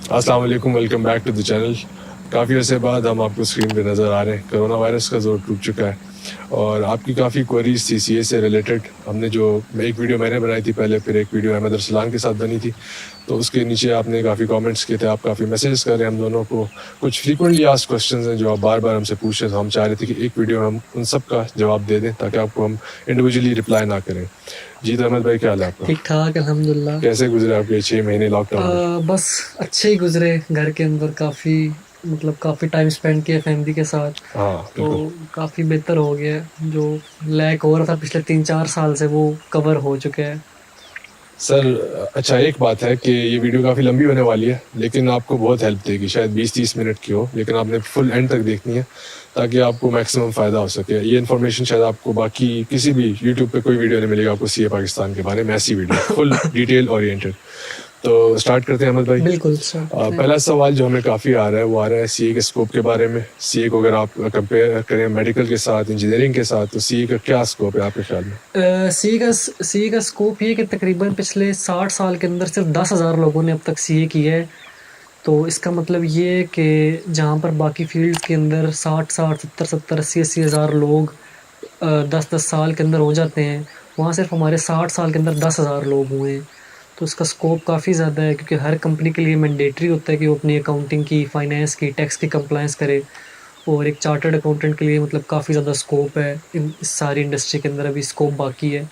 अस्सलाम वालेकुम, welcome back to the channel. काफ़ी अर्से बाद हम आपको स्क्रीन पे नज़र आ रहे हैं। कोरोना वायरस का जोर टूट चुका है और आपकी काफ़ी क्वेरीज थी सीए से रिलेटेड। हमने जो एक वीडियो मैंने बनाई थी पहले, फिर एक वीडियो अहमद अरसलान के साथ बनी थी, तो उसके नीचे आपने काफ़ी कमेंट्स किए थे, आप काफ़ी मैसेज कर रहे हैं हम दोनों को। कुछ फ्रीक्वेंटली आस्क्ड क्वेश्चंस हैं जो आप बार बार हमसे पूछ रहे थे, तो हम चाह रहे थे कि एक वीडियो में हम उन सब का जवाब दे दें ताकि आपको हम इंडिविजुअली रिप्लाई ना करें। जी तो अहमद भाई, क्या हाल है आपका? ठीक ठाक अल्हम्दुलिल्लाह। कैसे गुजरे आपके 6 महीने लॉकडाउन में? बस अच्छे ही गुजरे। घर के अंदर काफ़ी टाइम स्पेंड किया फैमिली के साथ, हाँ तो बिल्कुल। काफ़ी बेहतर हो गया है। जो लैक हो रहा था पिछले 3-4 साल से वो कवर हो चुका है। सर अच्छा, एक बात है कि ये वीडियो काफ़ी लंबी होने वाली है, लेकिन आपको बहुत हेल्प देगी। शायद 20-30 मिनट की हो, लेकिन आपने फुल एंड तक देखनी है ताकि आपको मैक्सिमम फ़ायदा हो सके। ये इन्फॉर्मेशन शायद आपको बाकी किसी भी यूट्यूब पे कोई वीडियो नहीं मिलेगा आपको सीए पाकिस्तान के बारे में, ऐसी वीडियो फुल डिटेल ओरिएंटेड। तो स्टार्ट करते हैं अहमद भाई। बिल्कुल सर, करते हैं। पहला सवाल जो हमें काफ़ी आ रहा है वो आ रहा है सीए के स्कोप के बारे में। सीए को अगर आप कंपेयर करें मेडिकल के साथ, इंजीनियरिंग के साथ, तो सीए का क्या स्कोप है आपके ख्याल में? सी का स्कोप ये कि तकरीबन पिछले 60 साल के अंदर सिर्फ 10,000 लोगों ने अब तक सीए किया है। तो इसका मतलब ये है कि जहाँ पर बाकी फील्ड्स के अंदर 60-60, 70-70, 80-80 हज़ार लोग 10-10 साल के अंदर हो जाते हैं, वहाँ सिर्फ हमारे 60 साल के अंदर 10,000 लोग हुए हैं। तो इसका स्कोप काफ़ी ज़्यादा है, क्योंकि हर कंपनी के लिए मैंडेटरी होता है कि वो अपनी अकाउंटिंग की, फाइनेंस की, टैक्स की कंप्लायंस करे। और एक चार्टर्ड अकाउंटेंट के लिए मतलब काफ़ी ज़्यादा स्कोप है। इस सारी इंडस्ट्री के अंदर अभी स्कोप बाकी है।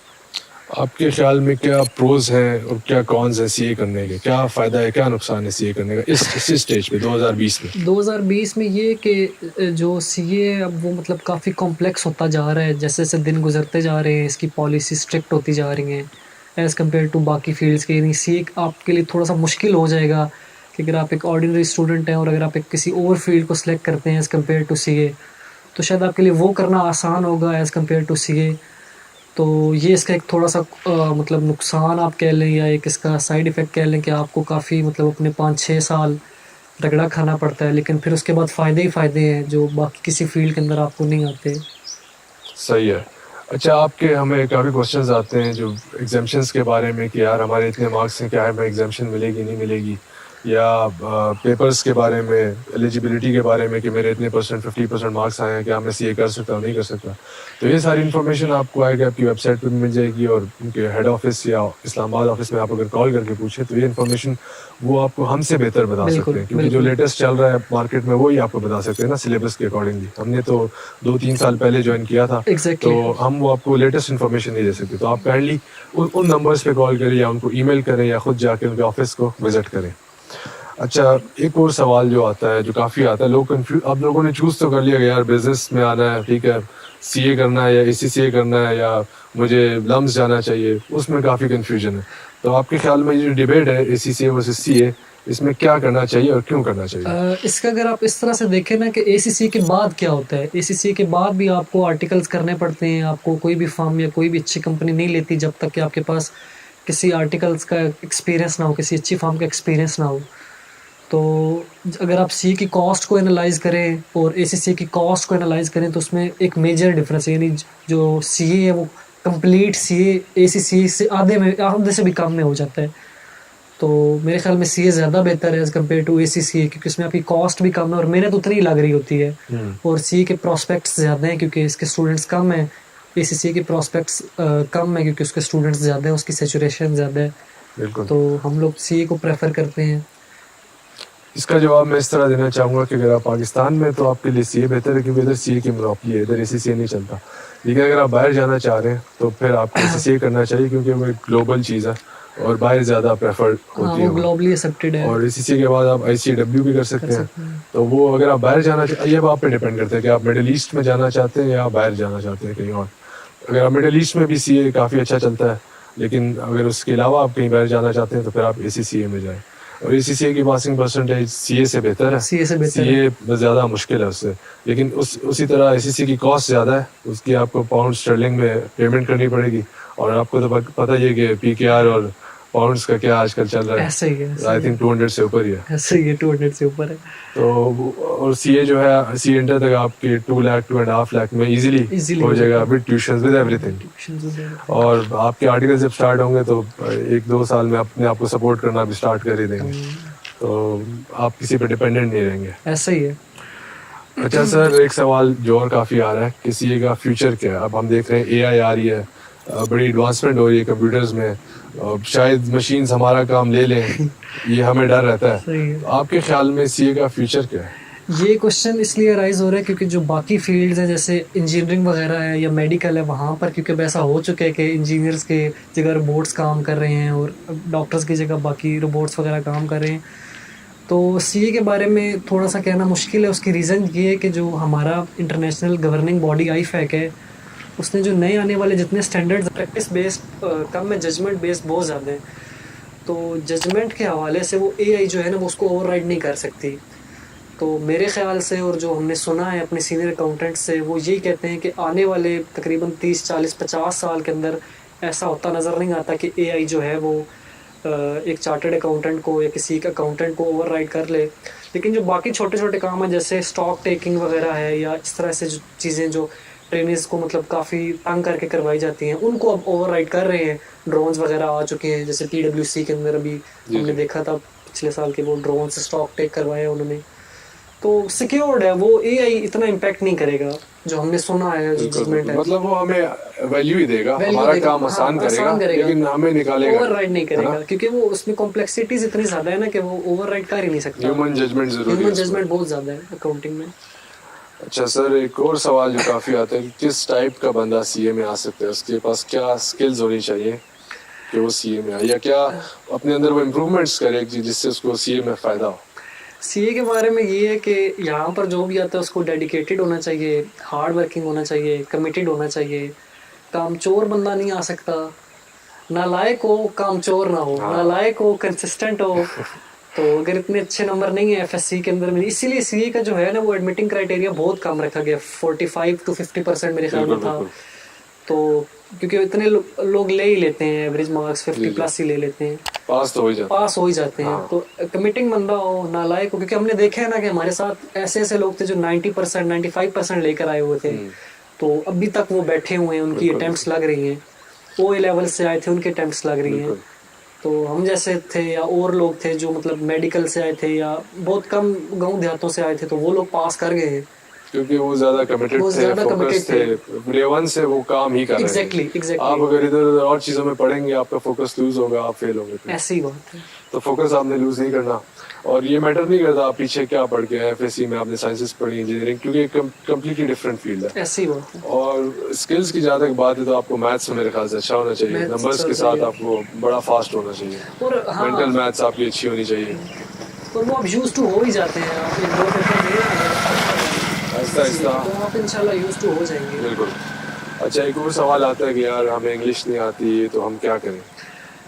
आपके ख्याल में क्या प्रोज हैं और क्या कॉन्स हैं सीए करने के? क्या फ़ायदा है, क्या नुकसान है सीए करने का इस स्टेज पे 2020 में? 2020 में ये कि जो सीए अब वो मतलब काफ़ी कॉम्प्लेक्स होता जा रहा है। जैसे जैसे दिन गुजरते जा रहे हैं, इसकी पॉलिसी स्ट्रिक्ट होती जा रही हैं एज़ कम्पेयर टू बाकी फील्ड्स के। यानी सीए आपके लिए थोड़ा सा मुश्किल हो जाएगा कि अगर आप एक ऑर्डिनरी स्टूडेंट हैं और अगर आप एक किसी और फील्ड को सिलेक्ट करते हैं एज़ कम्पेयर टू सीए, तो शायद आपके लिए वो करना आसान होगा एज़ कम्पेयर टू सीए। तो ये इसका एक थोड़ा सा मतलब नुकसान आप कह लें, या एक इसका साइड इफ़ेक्ट कह लें कि आपको काफ़ी मतलब अपने 5-6 साल रगड़ा खाना पड़ता है, लेकिन फिर उसके बाद फ़ायदे ही फ़ायदे हैं जो बाकी किसी फील्ड के अंदर आपको नहीं आते। सही है। अच्छा, आपके हमें काफ़ी क्वेश्चंस आते हैं जो एग्जाम्शंस के बारे में कि यार हमारे इतने मार्क्स हैं, क्या हमें एग्जाम्शन मिलेगी नहीं मिलेगी, या पेपर्स के बारे में, एलिजिबिलिटी के बारे में कि मेरे इतने परसेंट 50% मार्क्स आए हैं, क्या मैं सीए कर सकता हूँ नहीं कर सकता। तो ये सारी इन्फॉर्मेशन आपको आएगी, आपकी वेबसाइट पर भी मिल जाएगी, और उनके हेड ऑफिस या इस्लामाबाद ऑफिस में आप अगर कॉल करके पूछें तो ये इन्फॉर्मेशन वो आपको हमसे बेहतर बता सकते बिल्कुल, हैं, क्योंकि जो बिल्कुल। लेटेस्ट चल रहा है मार्केट में वही आपको बता सकते हैं ना, सिलेबस के अकॉर्डिंगली। हमने तो 2-3 साल पहले ज्वाइन किया था, तो एग्ज़ैक्टली। हम वो आपको लेटेस्ट इन्फॉर्मेशन नहीं दे सकते। तो आप काइंडली उन नंबर्स पे कॉल करें या उनको ईमेल करें या खुद जाके उनके ऑफिस को विजिट करें। अच्छा, एक और सवाल जो आता है, जो काफ़ी आता है, लोग कंफ्यूज, आप लोगों ने चूज़ तो कर लिया कि यार बिजनेस में आना है, ठीक है, सीए करना है या एसीसीए करना है या मुझे लम्स जाना चाहिए, उसमें काफ़ी कन्फ्यूजन है। तो आपके ख्याल में ये जो डिबेट है एसीसीए वर्सेस सीए, इसमें क्या करना चाहिए और क्यों करना चाहिए? इसका अगर आप इस तरह से देखें ना कि एसीसी के बाद क्या होता है, एसीसी के बाद भी आपको आर्टिकल्स करने पड़ते हैं। आपको कोई भी फर्म या कोई भी अच्छी कंपनी नहीं लेती जब तक कि आपके पास किसी आर्टिकल्स का एक्सपीरियंस ना हो, किसी अच्छी फर्म का एक्सपीरियंस ना हो। तो अगर आप सी की कॉस्ट को एनालाइज करें और एसीसी की कॉस्ट को एनालाइज करें, तो उसमें एक मेजर डिफरेंस है। यानी जो सीए है वो कंप्लीट सीए एसीसी से आधे से भी कम में हो जाता है। तो मेरे ख्याल में सीए ज़्यादा बेहतर है एज़ कम्पेयर टू एसीसी, क्योंकि उसमें आपकी कॉस्ट भी कम है और मेहनत उतनी ही लग रही होती है। हम्म। और सीए के प्रॉस्पेक्ट्स ज़्यादा हैं क्योंकि इसके स्टूडेंट्स कम हैं। एसीसी के प्रॉस्पेक्ट्स कम है क्योंकि उसके स्टूडेंट्स ज़्यादा हैं, उसकी सैचुरेशन ज़्यादा है। बिल्कुल। तो हम लोग सीए को प्रेफर करते हैं। इसका जवाब मैं इस तरह देना चाहूँगा कि अगर आप पाकिस्तान में, तो आपके लिए सीए बेहतर है, क्योंकि इधर सीए की मोनोपोली है, इधर एसीसीए नहीं चलता। लेकिन अगर आप बाहर जाना चाह रहे हैं तो फिर आपको एसीसीए करना चाहिए, क्योंकि वो एक ग्लोबल चीज़ है और बाहर ज़्यादा प्रेफर्ड हाँ, होती है वो वहाँ। ग्लोबली एक्सेप्टेड है। और इसी के बाद आप आईसीडब्ल्यू भी कर कर सकते हैं। सकते हैं। तो वो अगर आप बाहर जाना ये अब आप पे डिपेंड करता है कि आप मिडिल ईस्ट में जाना चाहते हैं या आप बाहर जाना चाहते हैं कहीं और। अगर आप मिडिल ईस्ट में भी सीए काफ़ी अच्छा चलता है, लेकिन अगर उसके अलावा आप कहीं बाहर जाना चाहते हैं तो फिर आप एसीसीए में जाएं। और एसीसीए की पासिंग परसेंटेज सीए से बेहतर है, सीए से बेहतर है। सीए ज़्यादा मुश्किल है उससे। लेकिन उसी तरह एसीसी की कॉस्ट ज़्यादा है, उसकी आपको पाउंड स्टर्लिंग में पेमेंट करनी पड़ेगी। और आपको तो पता ही है कि पीकेआर और पाउंड्स का क्या आजकल चल रहा है। ऐसे ही है, ऐसे आई ही है। थिंक 200 से ऊपर ही है। ऐसे ही है, 200 से ऊपर है। तो और सीए जो है, सी इंटर तक आपके 2 लाख 2.5 लाख में इजीली इजीली हो हो जाता जाएगा, है। With tuition with everything. Tuitions with everything. और आपके आर्टिकल जब स्टार्ट होंगे तो 1-2 साल में अपने आप को सपोर्ट करना भी स्टार्ट कर ही देंगे। तो आप किसी पे डिपेंडेंट नहीं रहेंगे। ऐसा ही है। अच्छा सर, एक सवाल जो और काफ़ी आ रहा है कि सीए का फ्यूचर क्या है। अब हम देख रहे हैं एआई आ रही है, बड़ी एडवांसमेंट हो रही है कंप्यूटर्स में, शायद मशीन्स हमारा काम ले लें, ये हमें डर रहता है। सही है। तो आपके ख्याल में सीए का फ्यूचर क्या है? ये क्वेश्चन इसलिए राइज हो रहा है क्योंकि जो बाकी फील्ड्स हैं जैसे इंजीनियरिंग वगैरह है या मेडिकल है, वहाँ पर क्योंकि अब ऐसा हो चुका है कि इंजीनियर्स के जगह रोबोट्स काम कर रहे हैं और डॉक्टर्स की जगह बाकी रोबोट्स वगैरह काम कर रहे हैं। तो सीए के बारे में थोड़ा सा कहना मुश्किल है। उसकी रीज़न ये है कि जो हमारा इंटरनेशनल गवर्निंग बॉडी आईफैक है, उसने जो नए आने वाले जितने स्टैंडर्ड्स प्रैक्टिस बेस्ड कम है, जजमेंट बेस्ड बहुत ज़्यादा है। तो जजमेंट के हवाले से वो एआई जो है ना, वो उसको ओवरराइड नहीं कर सकती। तो मेरे ख्याल से और जो हमने सुना है अपने सीनियर अकाउंटेंट से, वो यही कहते हैं कि आने वाले तकरीबन 30 40 50 साल के अंदर ऐसा होता नज़र नहीं आता कि एआई जो है वो एक चार्टर्ड अकाउंटेंट को या किसी एक अकाउंटेंट को ओवरराइड कर ले। लेकिन जो बाकी छोटे छोटे काम हैं जैसे स्टॉक टेकिंग वगैरह है या इस तरह से जो चीज़ें जो ट्रेनिंग्स को मतलब काफ़ी तंग करके करवाई जाती हैं, उनको अब ओवरराइड कर रहे हैं। ड्रोन्स वगैरह आ चुके हैं, जैसे पीडब्ल्यूसी के अंदर अभी हमने देखा था पिछले साल के, वो ड्रोन से स्टॉक टेक करवाया उन्होंने। तो सिक्योर्ड है, वो एआई इतना इम्पैक्ट नहीं करेगा जो हमने सुना है, जो जजमेंट है। मतलब वो हमें वैल्यू ही देगा, Value हमारा देगा, काम हाँ, आसान करेगा, लेकिन हमें निकालेगा, ओवरराइड नहीं है ना? करेगा क्योंकि वो उसमें कॉम्प्लेक्सिटीज इतनी ज्यादा है ना कि वो ओवरराइड कर ही नहीं सकता। ह्यूमन जजमेंट जरूरी है ह्यूमन उसमें। जजमेंट बहुत ज्यादा है अकाउंटिंग में। अच्छा सर, एक और सवाल जो काफ़ी आता है कि किस टाइप का बंदा सीए में आ सकता है, उसके पास क्या स्किल्स होनी चाहिए कि वो सीए में आए, या क्या अपने अंदर वो इम्प्रूवमेंट्स करे जिससे उसको सीए में फ़ायदा हो? सीए के बारे में ये है कि यहाँ पर जो भी आता है उसको डेडिकेटेड होना चाहिए, हार्ड वर्किंग होना चाहिए, कमिटेड होना चाहिए। कामचोर बंदा नहीं आ सकता, नालायक हो कामचोर ना हो, नालायक हो कंसिस्टेंट हो। तो अगर इतने अच्छे नंबर नहीं है एफएससी के अंदर में, इसीलिए सीए का जो है ना वो एडमिटिंग क्राइटेरिया बहुत कम रखा गया, 45 to 50% मेरे ख्याल में था। तो क्योंकि इतने लोग ले ही लेते हैं, एवरेज मार्क्स 50 प्लस ही ले लेते हैं, पास तो हो ही जाते हैं। तो कमिटिंग बंदा हो, नालायक हो, क्योंकि हमने देखा है ना कि हमारे साथ ऐसे ऐसे लोग थे जो 90% 95% लेकर आए हुए थे, तो अभी तक वो बैठे हुए हैं, उनकी अटेम्प्ट्स लग रही हैं। ओ लेवल से आए थे, उनके अटेम्प्ट्स लग रही हैं। तो हम जैसे थे या और लोग थे जो मतलब मेडिकल से आए थे या बहुत कम गांव देहातों से आए थे, तो वो लोग पास कर गए हैं क्योंकि वो ज्यादा कमिटेड थे, फोकस थे, डे वन से वो काम ही कर रहे हैं। एग्जैक्टली। आप अगर इधर उधर और चीजों में पढ़ेंगे, आपका फोकस लूज होगा, आप फेल होंगे। ऐसी बात है। तो फोकस आपने लूज नहीं करना, और ये मैटर नहीं करता आप पीछे क्या पढ़ के आए, एफएससी में आपने साइंसेस पढ़ी, इंजीनियरिंग, क्योंकि कम्प्लीटली डिफरेंट फील्ड है। ऐसी बात है। और स्किल्स की जहाँ तक बात है तो आपको मैथ्स मेरे ख्याल से अच्छा होना चाहिए, नंबर्स के साथ आपको बड़ा फास्ट होना चाहिए, और मेंटल मैथ्स आपकी अच्छी होनी चाहिए। तो वो अब यूज टू हो ही जाते हैं, आप एक दो पेपर दे रहे हैं आहिस्ता आहिस्ता, तो आप इंशाल्लाह यूज टू हो जाएंगे। बिल्कुल। अच्छा, एक और सवाल आता है कि यार हमें इंग्लिश नहीं आती तो हम क्या करें,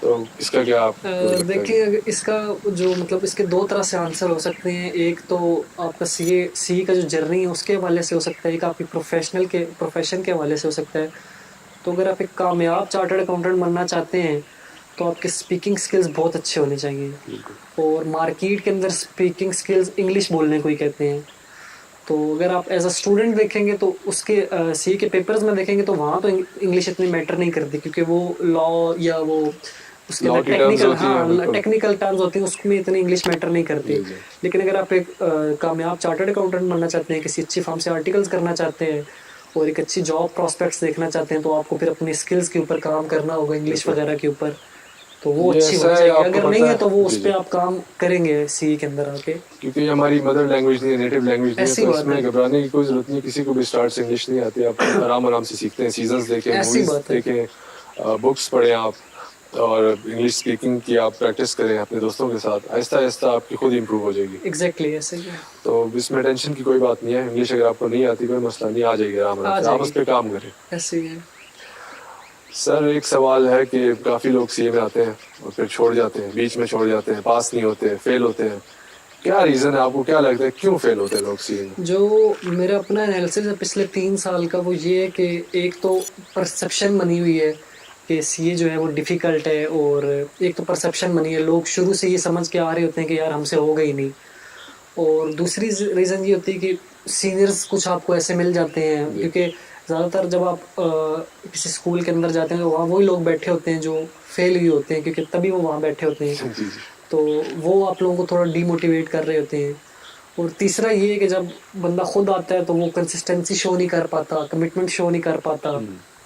तो इसका क्या आप देखिए, अगर इसका जो मतलब इसके दो तरह से आंसर हो सकते हैं। एक तो आपका सी का जो जर्नी है उसके हवाले से हो सकता है, एक आपकी प्रोफेशन के हवाले से हो सकता है। तो अगर आप एक कामयाब चार्टर्ड अकाउंटेंट बनना चाहते हैं तो आपके स्पीकिंग स्किल्स बहुत अच्छे होने चाहिए, और मार्केट के अंदर स्पीकिंग स्किल्स इंग्लिश बोलने को ही कहते हैं। तो अगर आप एज अ स्टूडेंट देखेंगे तो उसके सी के पेपर्स में देखेंगे तो वहाँ तो इंग्लिश इतनी मैटर नहीं करती, क्योंकि वो लॉ या वो उसके अंदर टेक्निकल टर्म्स होती हैं, उसमें इतनी इंग्लिश मैटर नहीं करती। लेकिन अगर आप एक कामयाब चार्टर्ड अकाउंटेंट बनना चाहते हैं, किसी अच्छी फर्म से आर्टिकल्स करना चाहते हैं और एक अच्छी जॉब प्रॉस्पेक्ट्स देखना चाहते हैं, तो आपको फिर अपनी स्किल्स के ऊपर काम करना होगा, इंग्लिश वगैरह के ऊपर। तो वो अच्छी होनी चाहिए, अगर नहीं है तो वो उस पर आप काम करेंगे सी के अंदर आके, क्योंकि हमारी मदर लैंग्वेज नहीं है, नेटिव लैंग्वेज नहीं है, तो इसमें घबराने की कोई जरूरत नहीं। किसी को भी स्टार्ट से इंग्लिश नहीं आती, आप आराम आराम से सीखते हैं, सीजन्स देखें, मूवीज देखें, बुक्स पढ़ें आप, और इंग्लिश स्पीकिंग की आप प्रैक्टिस करें अपने दोस्तों के साथ, आहिस्ता आहिस्ता आपकी खुद इंप्रूव हो जाएगी। एग्जैक्टली ऐसे ही है। तो इसमें टेंशन की कोई बात नहीं है, इंग्लिश अगर आपको नहीं आती कोई मसला नहीं, आ जाएगी आराम आराम से, आप उस पर काम करें। ऐसे ही है। सर, एक सवाल है कि काफ़ी लोग सीए में आते हैं और फिर छोड़ जाते हैं, बीच में छोड़ जाते हैं, पास नहीं होते, फेल होते हैं। क्या रीज़न है, आपको क्या लगता है क्यों फेल होते हैं लोग सीए में? जो मेरा अपना एनालिसिस है पिछले 3 साल का, वो ये है कि एक तो परसेप्शन बनी हुई है कि सीए जो है वो डिफ़िकल्ट है, और एक तो परसेप्शन बनी है, लोग शुरू से ये समझ के आ रहे होते हैं कि यार हमसे होगा ही नहीं। और दूसरी रीज़न ये होती है कि सीनियर्स कुछ आपको ऐसे मिल जाते हैं, क्योंकि ज़्यादातर जब आप किसी स्कूल के अंदर जाते हैं तो वहाँ वही लोग बैठे होते हैं जो फेल हुए होते हैं, क्योंकि तभी वो वहाँ बैठे होते हैं। तो वो आप लोगों को थोड़ा डीमोटिवेट कर रहे होते हैं। और तीसरा ये है कि जब बंदा खुद आता है तो वो कंसिस्टेंसी शो नहीं कर पाता, कमिटमेंट शो नहीं कर पाता,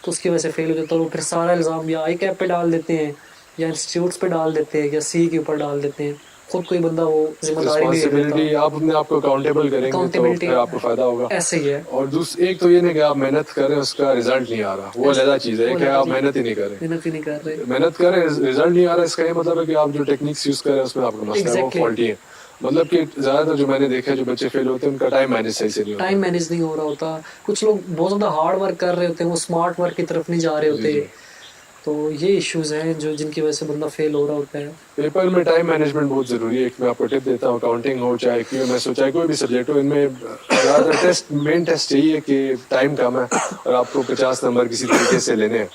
तो उसकी वजह से फेल हो जाता है। वो फिर सारा इल्ज़ाम या आई कैप पे डाल देते हैं, या इंस्टीट्यूट्स पे डाल देते हैं, या सी के ऊपर डाल देते हैं। खुद कोई बंदा वो जिम्मेदारी नहीं रिस्पॉन्सिबिलिटी लेता। आप अपने आप को अकाउंटेबल करेंगे तो Accountability, फिर आपको फायदा होगा। ऐसे ही है। और एक तो ये नहीं कि आप मेहनत कर रहे हैं उसका रिजल्ट नहीं आ रहा, वो अलग चीज़ है वो कि अलग आप चीज़। मेहनत ही नहीं कर रहे। मेहनत ही नहीं कर रहे। मेहनत कर रहे हैं, रिजल्ट नहीं आ रहा, इसका ये मतलब है कि आप जो टेक्निक्स यूज कर रहे हैं उसमें आपका मसला है, वो Exactly. फॉल्टी है। मतलब कि ज्यादातर जो मैंने देखा है जो बच्चे फेल होते हैं उनका टाइम मैनेज सही से नहीं होता। टाइम मैनेज नहीं हो रहा होता। कुछ लोग बहुत ज़्यादा हार्ड वर्क कर रहे होते हैं, वो स्मार्ट वर्क की तरफ नहीं जा रहे होते। जी। तो ये इश्यूज हैं जो जिनकी वजह से बंदा फेल हो रहा होता है। पेपर में टाइम मैनेजमेंट बहुत जरूरी है। एक मैं आपको टिप देता हूँ, अकाउंटिंग हो चाहे क्यूएमएस हो चाहे कोई भी सब्जेक्ट हो, इनमें ज़्यादातर मेन टेस्ट यही है कि टाइम कम है और आपको 50 नंबर किसी तरीके से लेने हैं।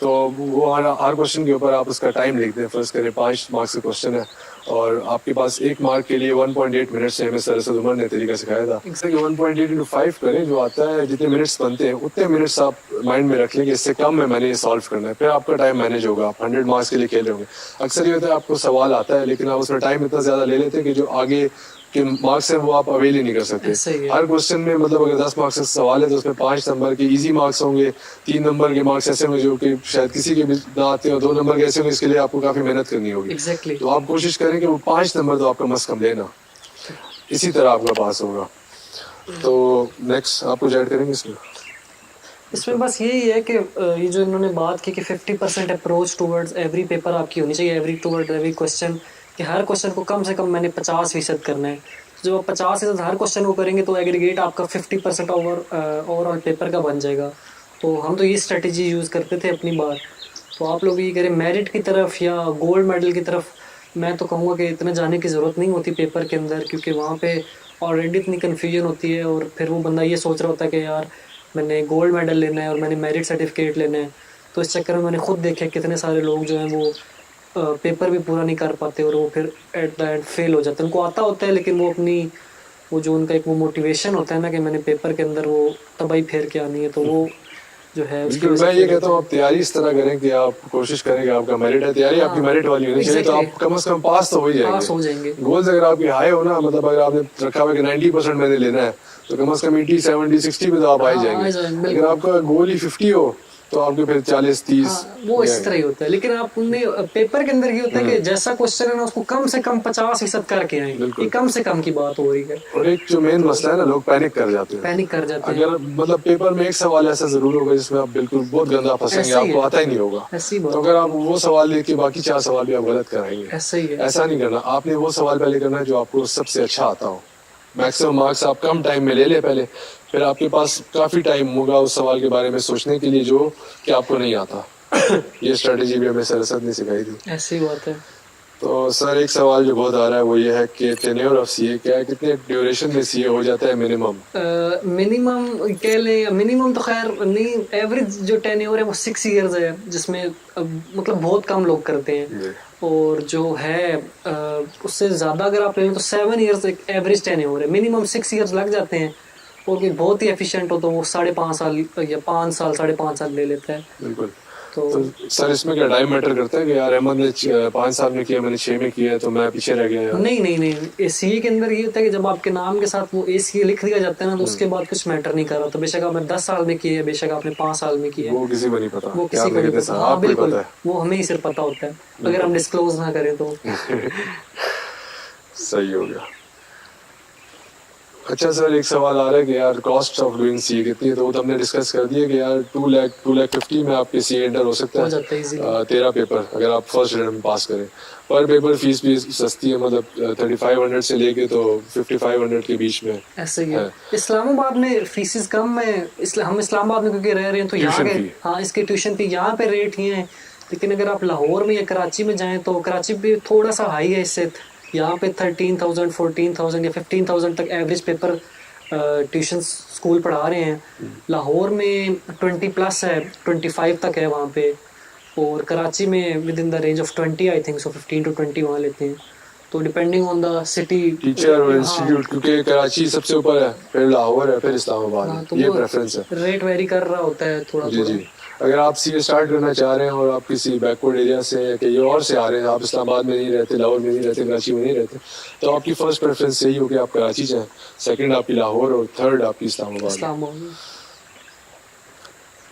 तो वो हर क्वेश्चन के ऊपर आप उसका टाइम लिख दें। फर्स्ट करें 5 मार्क्स का क्वेश्चन है और आपके पास 1 मार्क के लिए 1.8 मिनट से हमें सरसद उमर ने तरीका सिखाया था। 1.8 into 5 करें, जो आता है जितने मिनट्स बनते हैं उतने मिनट्स आप माइंड में रख लें कि इससे कम में मैंने ये सॉल्व करना है, फिर आपका टाइम मैनेज होगा। आप 100 मार्क्स के लिए खेल रहे होंगे। अक्सर ये होता है आपको सवाल आता है लेकिन आप उसमें टाइम इतना ज़्यादा ले लेते हैं कि जो आगे के मार्क्स हैं वो आप अवेल ही नहीं कर सकते। ऐसा ही है। हर क्वेश्चन में मतलब अगर 10 मार्क्स का सवाल है तो उसमें 5 नंबर के इजी मार्क्स होंगे, 3 नंबर के मार्क्स ऐसे होंगे जो कि शायद किसी के भी ना आते हो, 2 नंबर के ऐसे होंगे इसके लिए आपको काफ़ी मेहनत करनी होगी। एग्जैक्टली। तो आप कोशिश करें कि वो 5 नंबर तो आपका मस्त कम लेना, इसी तरह आपका पास होगा। तो नेक्स्ट आप कुछ ऐड करेंगे इसमें? इसमें बस यही है कि ये जो इन्होंने बात की कि 50% अप्रोच टूवर्ड्स एवरी पेपर आपकी होनी चाहिए, एवरी टूवर्ड एवरी क्वेश्चन, कि हर क्वेश्चन को कम से कम मैंने 50% करना है। जब आप 50% हर क्वेश्चन को करेंगे तो एग्रीगेट आपका 50% ओवरऑल पेपर का बन जाएगा। तो हम तो ये स्ट्रेटजी यूज़ करते थे अपनी बार। तो आप लोग ये करें मेरिट की तरफ या गोल्ड मेडल की तरफ। मैं तो कहूँगा कि इतना जाने की ज़रूरत नहीं होती पेपर के अंदर, क्योंकि वहाँ पे ऑलरेडी इतनी कन्फ्यूजन होती है और फिर वो बंदा ये सोच रहा होता है कि यार मैंने गोल्ड मेडल लेना है और मैंने मेरिट सर्टिफिकेट लेना है। तो इस चक्कर में मैंने खुद देखे कितने सारे लोग जो हैं वो पेपर भी पूरा नहीं कर पाते और वो फिर एट द एंड फेल हो जाते हैं। उनको आता होता है लेकिन वो अपनी वो जो उनका एक वो मोटिवेशन होता है ना कि मैंने पेपर के अंदर वो तबाही फेर के आनी है, तो वो जो है उसकी बिल्कुल, वजह मैं से ये कहता हूँ आप तैयारी इस तरह करें कि आप कोशिश करें कि आपका मेरिट है, तैयारी आपकी मेरिट वाली होनी चाहिए, तो आप कम से कम पास तो हो ही पास हो जाएंगे। जाएंगे। गोल्स अगर आपके हाई हो ना, मतलब अगर आपने रखा हुआ कि 90% मैंने लेना है तो कम से कम 80, 70, 60 में तो आप आ ही हाँ, आ जाएंगे। जाएंगे, अगर आपका गोल ही 50 हो तो आपके फिर 40, 30 हाँ, वो इस तरह ही होता है। लेकिन आप उनमें पेपर के अंदर ये होता है कि जैसा क्वेश्चन है ना उसको कम से कम 50% करके आए। बिल्कुल। ये कम से कम की बात हो रही है। और एक जो मेन मसला है ना, लोग पैनिक कर जाते हैं। पैनिक कर जाते हैं। अगर मतलब पेपर में एक सवाल ऐसा जरूर होगा जिसमें आप बिल्कुल बहुत गंदा फंसेंगे, ऐसा ही आपको है। आता ही नहीं होगा। ऐसी तो बात अगर आप वो सवाल लेके बाकी 4 सवाल भी आप गलत कराएंगे, ऐसा ही है। ऐसा नहीं करना। आपने वो सवाल पहले करना है जो आपको सबसे अच्छा आता हो। मैक्सिमम मार्क्स आप कम टाइम में ले ले पहले, फिर आपके पास काफ़ी टाइम होगा उस सवाल के बारे में सोचने के लिए जो कि आपको नहीं आता। ये स्ट्रेटेजी भी हमें सरसद ने सिखाई थी। ऐसी बात है। तो सर एक सवाल जो बहुत आ रहा है वो ये है कि टेन्योर ऑफ सीए क्या है, कितने ड्यूरेशन में सीए हो जाता है मिनिमम? मिनिमम कह लें, मिनिमम तो खैर नहीं, एवरेज जो टेन्योर है वो 6 इयर्स है, जिसमें मतलब बहुत कम लोग करते हैं। और जो है उससे ज़्यादा अगर आप लें तो 7 इयर्स एक एवरेज टेन्योर है। मिनिमम 6 इयर्स लग जाते हैं और कोई बहुत ही एफिशिएंट हो तो वो 5.5 साल या 5 साल 5.5 साल ले लेता है। बिल्कुल। तो सर इसमें क्या टाइम मैटर करता है कि यार अहमद ने 5 साल में किया, मैंने 6 में किया, तो मैं पीछे रह गया यार? नहीं, सीए के अंदर ये होता है कि जब आपके नाम के साथ वो एसीए लिख दिया जाता है ना, तो उसके बाद कुछ मैटर नहीं कर रहा। तो बेशक आपने 10 साल में किया है, बेशक आपने 5 साल में किया है, वो किसी को नहीं पता। वो किसी को नहीं पता। हाँ आपको ही बिल्कुल, पता है। वो हमें ही सिर्फ पता होता है अगर हम डिस्क्लोज ना करें तो। सही हो गया। अच्छा सर एक सवाल आ रहा है कि यार कॉस्ट ऑफ डूइंग सीए कितनी है? तो वो तो हमने डिस्कस कर दिया कि यार 2,50,000 में आपके सीए एंटर हो सकता हो है। जाता है easily। 13 पेपर अगर आप फर्स्ट अटेम्प्ट में पास करें। पर पेपर फीस भी सस्ती है, मतलब 3500 से लेके तो 5500 के बीच में। ऐसे ही है। इस्लामाबाद में फीसेस कम है, हम इस्लामाबाद में क्योंकि रह रहे हैं तो यहाँ ट्यूशन के फी। हाँ इसके ट्यूशन फी यहाँ पे रेट ही हैं। लेकिन अगर आप लाहौर में या कराची में जाएं तो कराची भी थोड़ा सा हाई है इससे। यहाँ पे 13,000, 14,000 या 15,000 तक एवरेज पेपर ट्यूशन स्कूल पढ़ा रहे हैं। लाहौर में 20+ है, 25 तक है वहाँ पे। और कराची में with in the range of 20 I think so, 15 to 20 वहाँ लेते हैं। तो depending on the city teacher और इंस्टीट्यूट, क्योंकि कराची सबसे ऊपर है, फिर लाहौर है, फिर इस्लामाबाद है, तो ये वो प्रेफरेंस है। रेट वेरी कर रहा होता है थोड़ा जी थोड़ा। जी। अगर आप सीए स्टार्ट करना चाह रहे हैं और आप किसी बैकवर्ड एरिया से या कहीं और से आ रहे हैं, आप इस्लामाबाद में नहीं रहते, लाहौर में नहीं रहते, कराची में नहीं रहते, तो आपकी फर्स्ट प्रेफरेंस यही हो कि आप कराची जाएँ, सेकंड आपकी लाहौर और थर्ड आपकी इस्लामाबाद। इस्लामाबाद।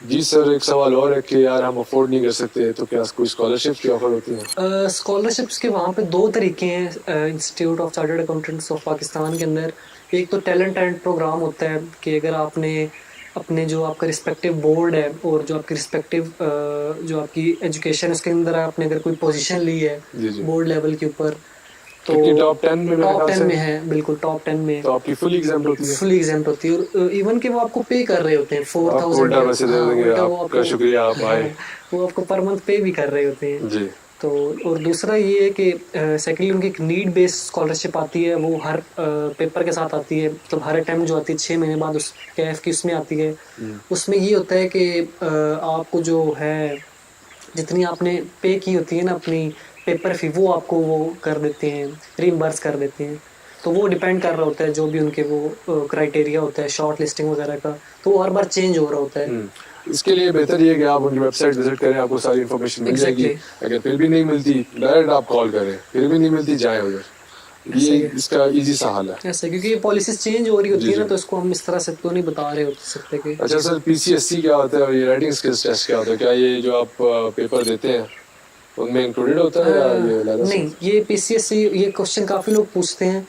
जी सर, एक सवाल और है कि यार हम अफोर्ड नहीं कर सकते, तो क्या कोई स्कॉलरशिप की ऑफर होती है? स्कॉलरशिप्स के वहाँ पे दो तरीके हैं institute of chartered accountants of Pakistan के अंदर। एक तो टैलेंट एंड प्रोग्राम होता है कि अगर आपने अपने जो आपका रिस्पेक्टिव बोर्ड है और जो आपकी रिस्पेक्टिव जो आपकी एजुकेशन उसके अंदर आपने अगर कोई पोजीशन ली है जी जी। बोर्ड लेवल के ऊपर, तो टॉप 10 में, टॉप 10 में है, बिल्कुल टॉप 10 में, तो आपकी फुल एग्जाम होती है। फुल एग्जाम होती है और इवन के वो आपको पे कर रहे होते हैं 4000। उल्टा पैसे दे देंगे, आपका शुक्रिया, आप आए। वो आपको पर मंथ पे भी कर रहे होते हैं जी। तो। और दूसरा ये है कि सेकेंडली उनकी एक नीड बेस्ड स्कॉलरशिप आती है, वो हर पेपर के साथ आती है, मतलब हर अटैम्प्ट जो आती है 6 महीने बाद उस कैफ की उसमें आती है। उसमें ये होता है कि आपको जो है जितनी आपने पे की होती है ना अपनी पेपर फी, वो आपको वो कर देते हैं, रीइंबर्स कर देते हैं। तो वो डिपेंड कर रहा होता है जो भी उनके वो क्राइटेरिया होता है शॉर्ट लिस्टिंग वगैरह का, तो वो हर बार चेंज हो रहा होता है। इसके लिए बेहतर ये है कि आप उनकी वेबसाइट विजिट करें, आपको सारी इन्फॉर्मेशन मिल जाएगी। अगर फिर भी नहीं मिलती, डायरेक्ट आप कॉल करें, फिर भी नहीं मिलती, जाए उधर। ये इसका इजी सा हल है ऐसा, क्योंकि ये पॉलिसीज चेंज हो रही होती है ना, तो इसको हम इस तरह से तो नहीं बता रहे हो सकते कि। अच्छा सर, पीसीएससी क्या होता है और ये राइटिंग स्किल्स टेस्ट क्या होता है? क्या ये जो आप पेपर देते हैं उनमें इंक्लूडेड होता है या ये अलग से? नहीं, ये पीसीएससी, ये क्वेश्चन काफ़ी लोग पूछते हैं।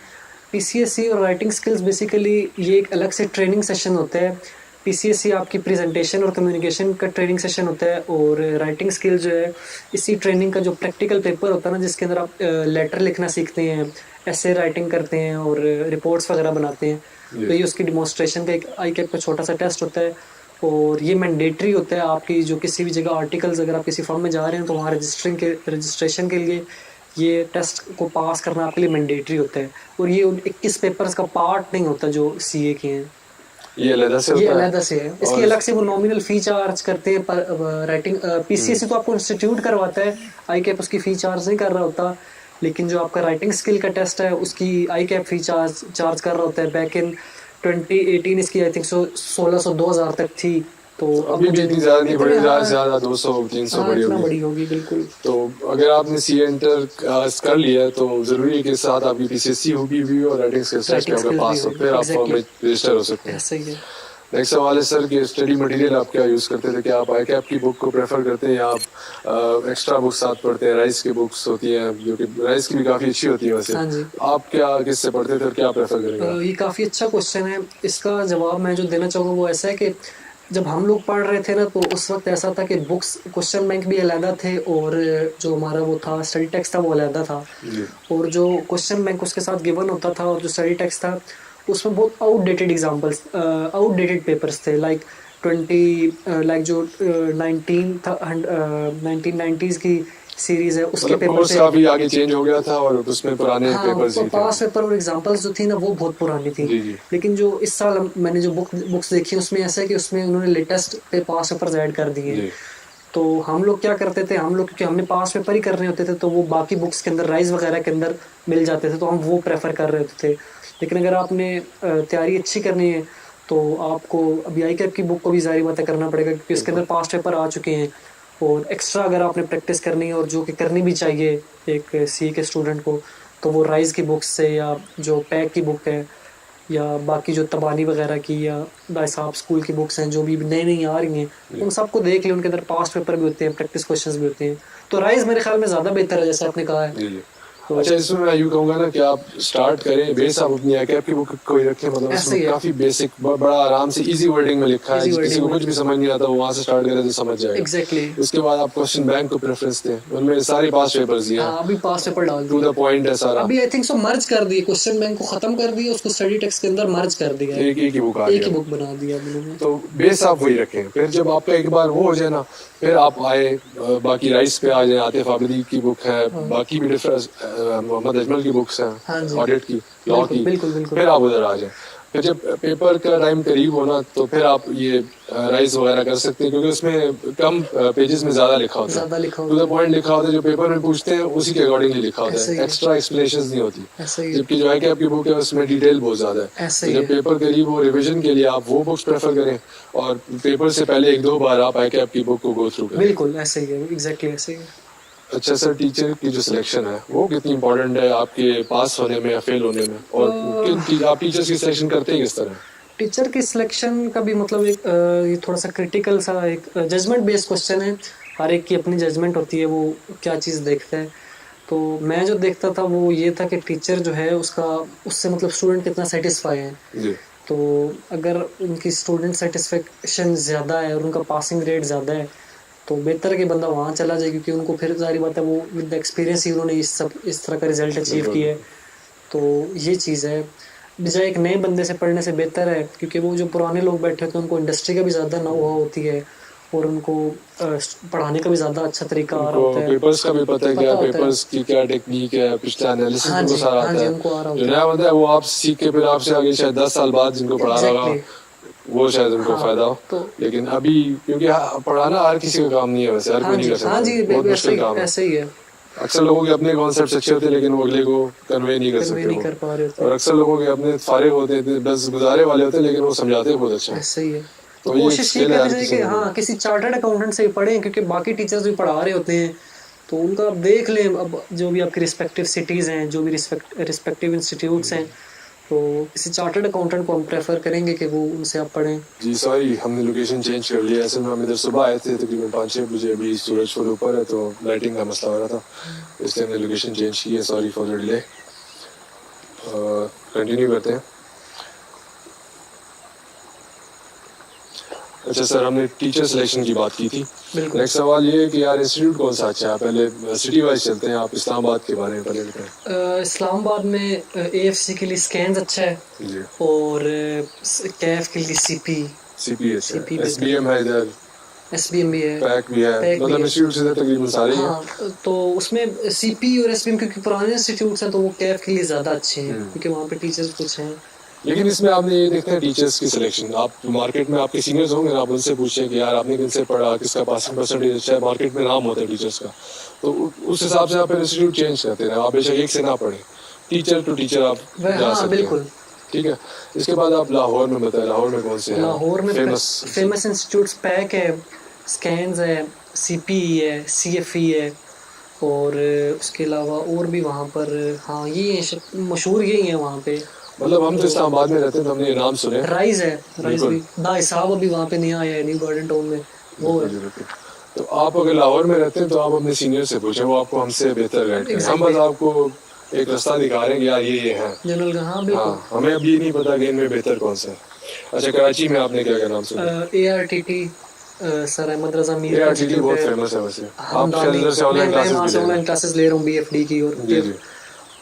पीसीएससी और राइटिंग स्किल्स बेसिकली ये एक अलग से ट्रेनिंग सेशन होता है। पीसीएससी आपकी प्रेजेंटेशन और कम्युनिकेशन का ट्रेनिंग सेशन होता है, और राइटिंग स्किल जो है इसी ट्रेनिंग का जो प्रैक्टिकल पेपर होता है ना, जिसके अंदर आप लेटर लिखना सीखते हैं, ऐसे राइटिंग करते हैं और रिपोर्ट्स वगैरह बनाते हैं, तो ये उसकी डिमॉन्स्ट्रेशन का एक ICAP का छोटा सा टेस्ट होता है। और ये मैंडेटरी होता है आपकी जो किसी भी जगह आर्टिकल्स अगर आप किसी फॉर्म में जा रहे हैं तो वहाँ रजिस्ट्रेशन के लिए ये टेस्ट को पास करना आपके लिए मैंडेटरी होता है। और ये 21 पेपर्स का पार्ट नहीं होता जो सीए के हैं, ये अलग से ये होता है। अलग से है। इसकी अलग से वो नॉमिनल फी चार्ज करते हैं पर राइटिंग। पीसीएससी तो आपको इंस्टीट्यूट करवाता है, ICAP उसकी फी चार्ज नहीं कर रहा होता, लेकिन जो आपका राइटिंग स्किल का टेस्ट है उसकी ICAP फी चार्ज कर रहा होता है। बैक इन 2018 इसकी आई थिंक 1600-2000 तक थी, तो अभी भी इतनी ज्यादा नहीं बढ़ी, ज्यादा से ज्यादा 200-300 बड़ी होगी। बड़ी होगी बिल्कुल। तो अगर आपने सीए इंटर कर लिया है तो जरूरी है कि साथ आपकी पीसीएससी होगी भी और राइटिंग स्किल्स टेस्ट में अगर पास हो फिर आप फॉर्म में रजिस्टर हो सकते हैं। ऐसा ही है। नेक्स्ट सवाल है सर कि स्टडी मटेरियल आप क्या यूज़ करते थे? क्या आप ICAP की बुक को प्रेफर करते हैं या आप एक्स्ट्रा बुक साथ पढ़ते हैं? राइस की बुक्स होती हैं जो कि राइस की भी काफ़ी अच्छी होती है वैसे। हाँ जी। आप क्या किससे पढ़ते थे और क्या प्रेफर करेंगे? ये काफ़ी अच्छा क्वेश्चन है। इसका जवाब मैं जो देना चाहूँगा वो ऐसा है कि जब हम लोग पढ़ रहे थे ना, तो उस वक्त ऐसा था कि बुक्स क्वेश्चन बैंक भी अलहदा थे और जो हमारा वो था स्टडी टेक्स्ट था वो अलहदा था। और जो क्वेश्चन बैंक उसके साथ गिवन होता था और जो स्टडी टेक्स्ट था उसमें बहुत आउटडेटेड एग्जांपल्स, आउटडेटेड पेपर्स थे। लाइक 1990s की सीरीज है, उसके पेपर से काफी आगे चेंज हो गया था और उसमें पुराने पेपर्स ही थे। पास पेपर और एग्जांपल्स जो थी ना वो बहुत पुरानी थी। जी जी। लेकिन जो इस साल मैंने जो बुक्स देखी उसमें ऐसा है कि उसमें उन्होंने लेटेस्ट पास पेपर्स ऐड कर दिए। तो हम लोग क्या करते थे, हम लोग क्योंकि हमने पास पेपर ही करने होते थे तो वो बाकी बुक्स के अंदर राइज वगैरह के अंदर मिल जाते थे, तो हम वो प्रेफर कर रहे थे। लेकिन अगर आपने तैयारी अच्छी करनी है तो आपको अभी ICAP की बुक को भी ज़ाहिर बात करना पड़ेगा, क्योंकि उसके अंदर पास पेपर आ चुके हैं। और एक्स्ट्रा अगर आपने प्रैक्टिस करनी है और जो कि करनी भी चाहिए एक सी के स्टूडेंट को, तो वो राइज की बुक्स से या जो पैक की बुक है या बाकी जो तबानी वगैरह की या साहब स्कूल की बुक्स हैं जो भी नई नई आ रही हैं उन सबको देख लें। उनके अंदर पास पेपर भी होते हैं, प्रैक्टिस क्वेश्चंस भी होते हैं, तो राइज मेरे ख्याल में ज़्यादा बेहतर है जैसे आपने कहा है। अच्छा, इसमें मैं यूँ कहूँगा ना कि आप स्टार्ट करें बेस आप अपनी ICAP की बुक को ही रखें, मतलब उसमें काफी बेसिक बड़ा आराम से इजी वर्डिंग में लिखा है, किसी को कुछ भी समझ नहीं आता वो वहाँ से स्टार्ट करे तो समझ जाएगा। एग्जैक्टली। उसके बाद आप क्वेश्चन बैंक को प्रेफरेंस दें, उनमें सारे पास पेपर्स दिए हैं। अभी पास पेपर डाल टू द पॉइंट है सारा। अभी आई थिंक सो मर्ज कर दिए, क्वेश्चन बैंक को खत्म कर दिया, उसको स्टडी टेक्स्ट के अंदर मर्ज कर दिया, एक ही बुक आ गया, एक ही बुक बना दिया उन्होंने। तो बेस आप वही रखें, फिर जब आपका एक बार वो हो जाए ना फिर आप आए बाकी राइस पे आ जाए। आतिफ आबिदी की बुक है, बाकी भी मोहम्मद अजमल की बुक्स हाँ हैं जी। ऑडिट की, लॉ बिल्कुल, की, बिल्कुल, बिल्कुल। फिर आप उधर आ जाएं। फिर जब पेपर का टाइम करीब होना तो फिर आप ये राइज वगैरह कर सकते हैं, क्योंकि उसमें कम पेजेस में ज़्यादा लिखा होता ज़्यादा है, लिखा टू द होता है। पॉइंट लिखा होता है, जो पेपर में पूछते हैं उसी के अकॉर्डिंगली लिखा होता ऐसे है, ही है। एक्स्ट्रा एक्सप्लेनेशन नहीं होती। ऐसे ही है। जबकि जो है कि आपकी बुक है उसमें डिटेल बहुत ज़्यादा है, ऐसे तो ही जब है। पेपर करीब हो रिविजन के लिए आप वो बुक्स प्रेफर करें, और पेपर से पहले एक दो बार आप आके आपकी बुक को गो थ्रू करें। बिल्कुल ऐसे ही है, एग्ज़ैक्टली ऐसे ही है। अच्छा सर, टीचर की जो सिलेक्शन है वो कितनी इंपॉर्टेंट है आपके पास होने में या फेल होने में, और आप टीचर्स की सिलेक्शन करते हैं किस तरह? टीचर की सिलेक्शन का भी मतलब एक ये थोड़ा सा क्रिटिकल सा एक जजमेंट बेस्ड क्वेश्चन है। हर एक की अपनी जजमेंट होती है, वो क्या चीज़ देखता है। तो मैं जो देखता था वो ये था कि टीचर जो है उसका उससे मतलब स्टूडेंट कितना सेटिस्फाई है। जी। तो अगर उनकी स्टूडेंट सेटिस्फेक्शन ज़्यादा है और उनका पासिंग रेट ज़्यादा है तो बेहतर है कि बंदा वहाँ चला जाए, क्योंकि उनको फिर सारी बात है वो विद एक्सपीरियंस ही उन्होंने इस तरह का रिजल्ट अचीव बिल्कुल। किया है। तो ये चीज़ है, बजाय एक नए बंदे से पढ़ने से बेहतर है, क्योंकि वो जो पुराने लोग बैठे होते हैं उनको इंडस्ट्री का भी ज़्यादा नो हाउ होती है और उनको पढ़ाने का भी ज़्यादा अच्छा तरीका आ रहा उनको होता है। पेपर्स का भी पता है, पता क्या होता है। पेपर्स की क्या टेक्निक है, पिछला एनालिसिस हाँ उनको जी, सारा हाँ आता जी, है। उनको आ रहा जो होता है। नया बंदा है वो आप सीख के फिर आपसे आगे शायद 10 साल बाद जिनको पढ़ा रहा होगा एग्जैक्टली। वो शायद उनको हाँ, फायदा हो। तो लेकिन अभी क्योंकि पढ़ाना हर किसी का काम नहीं है, वैसे हर हाँ कोई नहीं जी, कर हाँ सकता, जी, बहुत ऐसे मुश्किल ही काम है। ऐसे ही है। अक्सर लोगों के अपने कॉन्सेप्ट अच्छे होते हैं लेकिन वो अगले को कन्वे नहीं कर फिर वे सकते नहीं वो, कर पा रहे और होते। अक्सर लोगों के अपने फारिग होते हैं, बस गुजारे वाले होते हैं, लेकिन वो समझाते बहुत अच्छा है। ऐसे ही है। तो तो ये एक कोशिश ये स्किल है करनी हर चाहिए किसी कि में। हाँ किसी चार्टर्ड अकाउंटेंट से ही पढ़ें, क्योंकि बाकी टीचर्स भी पढ़ा रहे होते हैं। तो उनका आप देख लें, अब जो भी आपकी रिस्पेक्टिव सिटीज़ हैं, जो भी रिस्पेक्टिव इंस्टीट्यूट्स हैं, तो किसी चार्टर्ड अकाउंटेंट को हम प्रेफर करेंगे कि वो उनसे आप पढ़ें। जी सॉरी, हमने लोकेशन चेंज कर लिया। ऐसे में हम इधर सुबह आए थे तकरीबन 5-6 बजे, अभी सूरज फुल ऊपर है तो लाइटिंग का मसला हो रहा था, इसलिए हमने लोकेशन चेंज की है। Sorry for the delay. Continue करते हैं। अच्छा सर, हमने टीचर सिलेक्शन की बात की थी। बिल्कुल। नेक्स्ट सवाल ये है कि यार इंस्टीट्यूट कौन सा अच्छा है। पहले सिटी वाइज चलते हैं, आप इस्लामाबाद के बारे में पहले बताएं। इस्लामाबाद में AFC के लिए स्कैन्स अच्छा है, जी। और कैफ के लिए CP CPS है, CP SBM है इधर, SBM भी है, पैक भी है, पैक भी मतलब है। इंस्टीट्यूट इधर तकरीबन सारे ही हैं। हाँ, तो उसमें CP और SBM क्योंकि पुराने इंस्टीट्यूट्स हैं तो वो कैफ के लिए ज़्यादा अच्छे हैं, क्योंकि वहाँ पे टीचर्स कुछ हैं। लेकिन इसमें आपने ये देखते हैं टीचर्स की सिलेक्शन, आप मार्केट में आपके सीनियर्स होंगे ना, आप उनसे पूछें कि यार आपने किनसे पढ़ा, किसका पासिंग परसेंटेज अच्छा है, मार्केट में नाम होता है टीचर्स का, तो उस हिसाब से आप इंस्टीट्यूट चेंज करते रहे। आप बेशक एक से ना पढ़े, टीचर टू टीचर आप जा हाँ सकते हैं। बिल्कुल। ठीक है। इसके बाद आप लाहौर में बताएं, लाहौर में कौन से हैं लाहौर में फेमस? फेमस इंस्टीट्यूट्स पैक है, स्कैन्स है, CPE है, CFE है, और उसके अलावा और भी वहाँ पर हाँ ये मशहूर यही है वहाँ पे। मतलब हम तो इस्लामाबाद में रहते हैं तो हमने ये नाम सुने। राइज है, राइज बिल्कुल। भी दा हिसाब अभी वहाँ पे नया आया है, न्यू गार्डन टाउन में, वो है। बिल्कुल। तो आप अगर लाहौर में रहते हैं तो आप अपने सीनियर से पूछें, वो आपको हमसे बेहतर गाइड करें। हम बस आपको एक रास्ता दिखा रहे हैं कि यार ये हैं। जनरल का हाँ बिल्कुल। हाँ, हमें अभी नहीं पता कि इनमें बेहतर कौन सा है। अच्छा, कराची में आपने क्या क्या नाम सुना? ARTT सर अहमद रजा मीर ARTT बहुत फेमस है वैसे। आप हमदानी, शायद इधर से ऑनलाइन मैं क्लासेस वहाँ भी से ले रहे ऑनलाइन हैं। क्लासेस ले रहा हूँ BFD की, जी जी।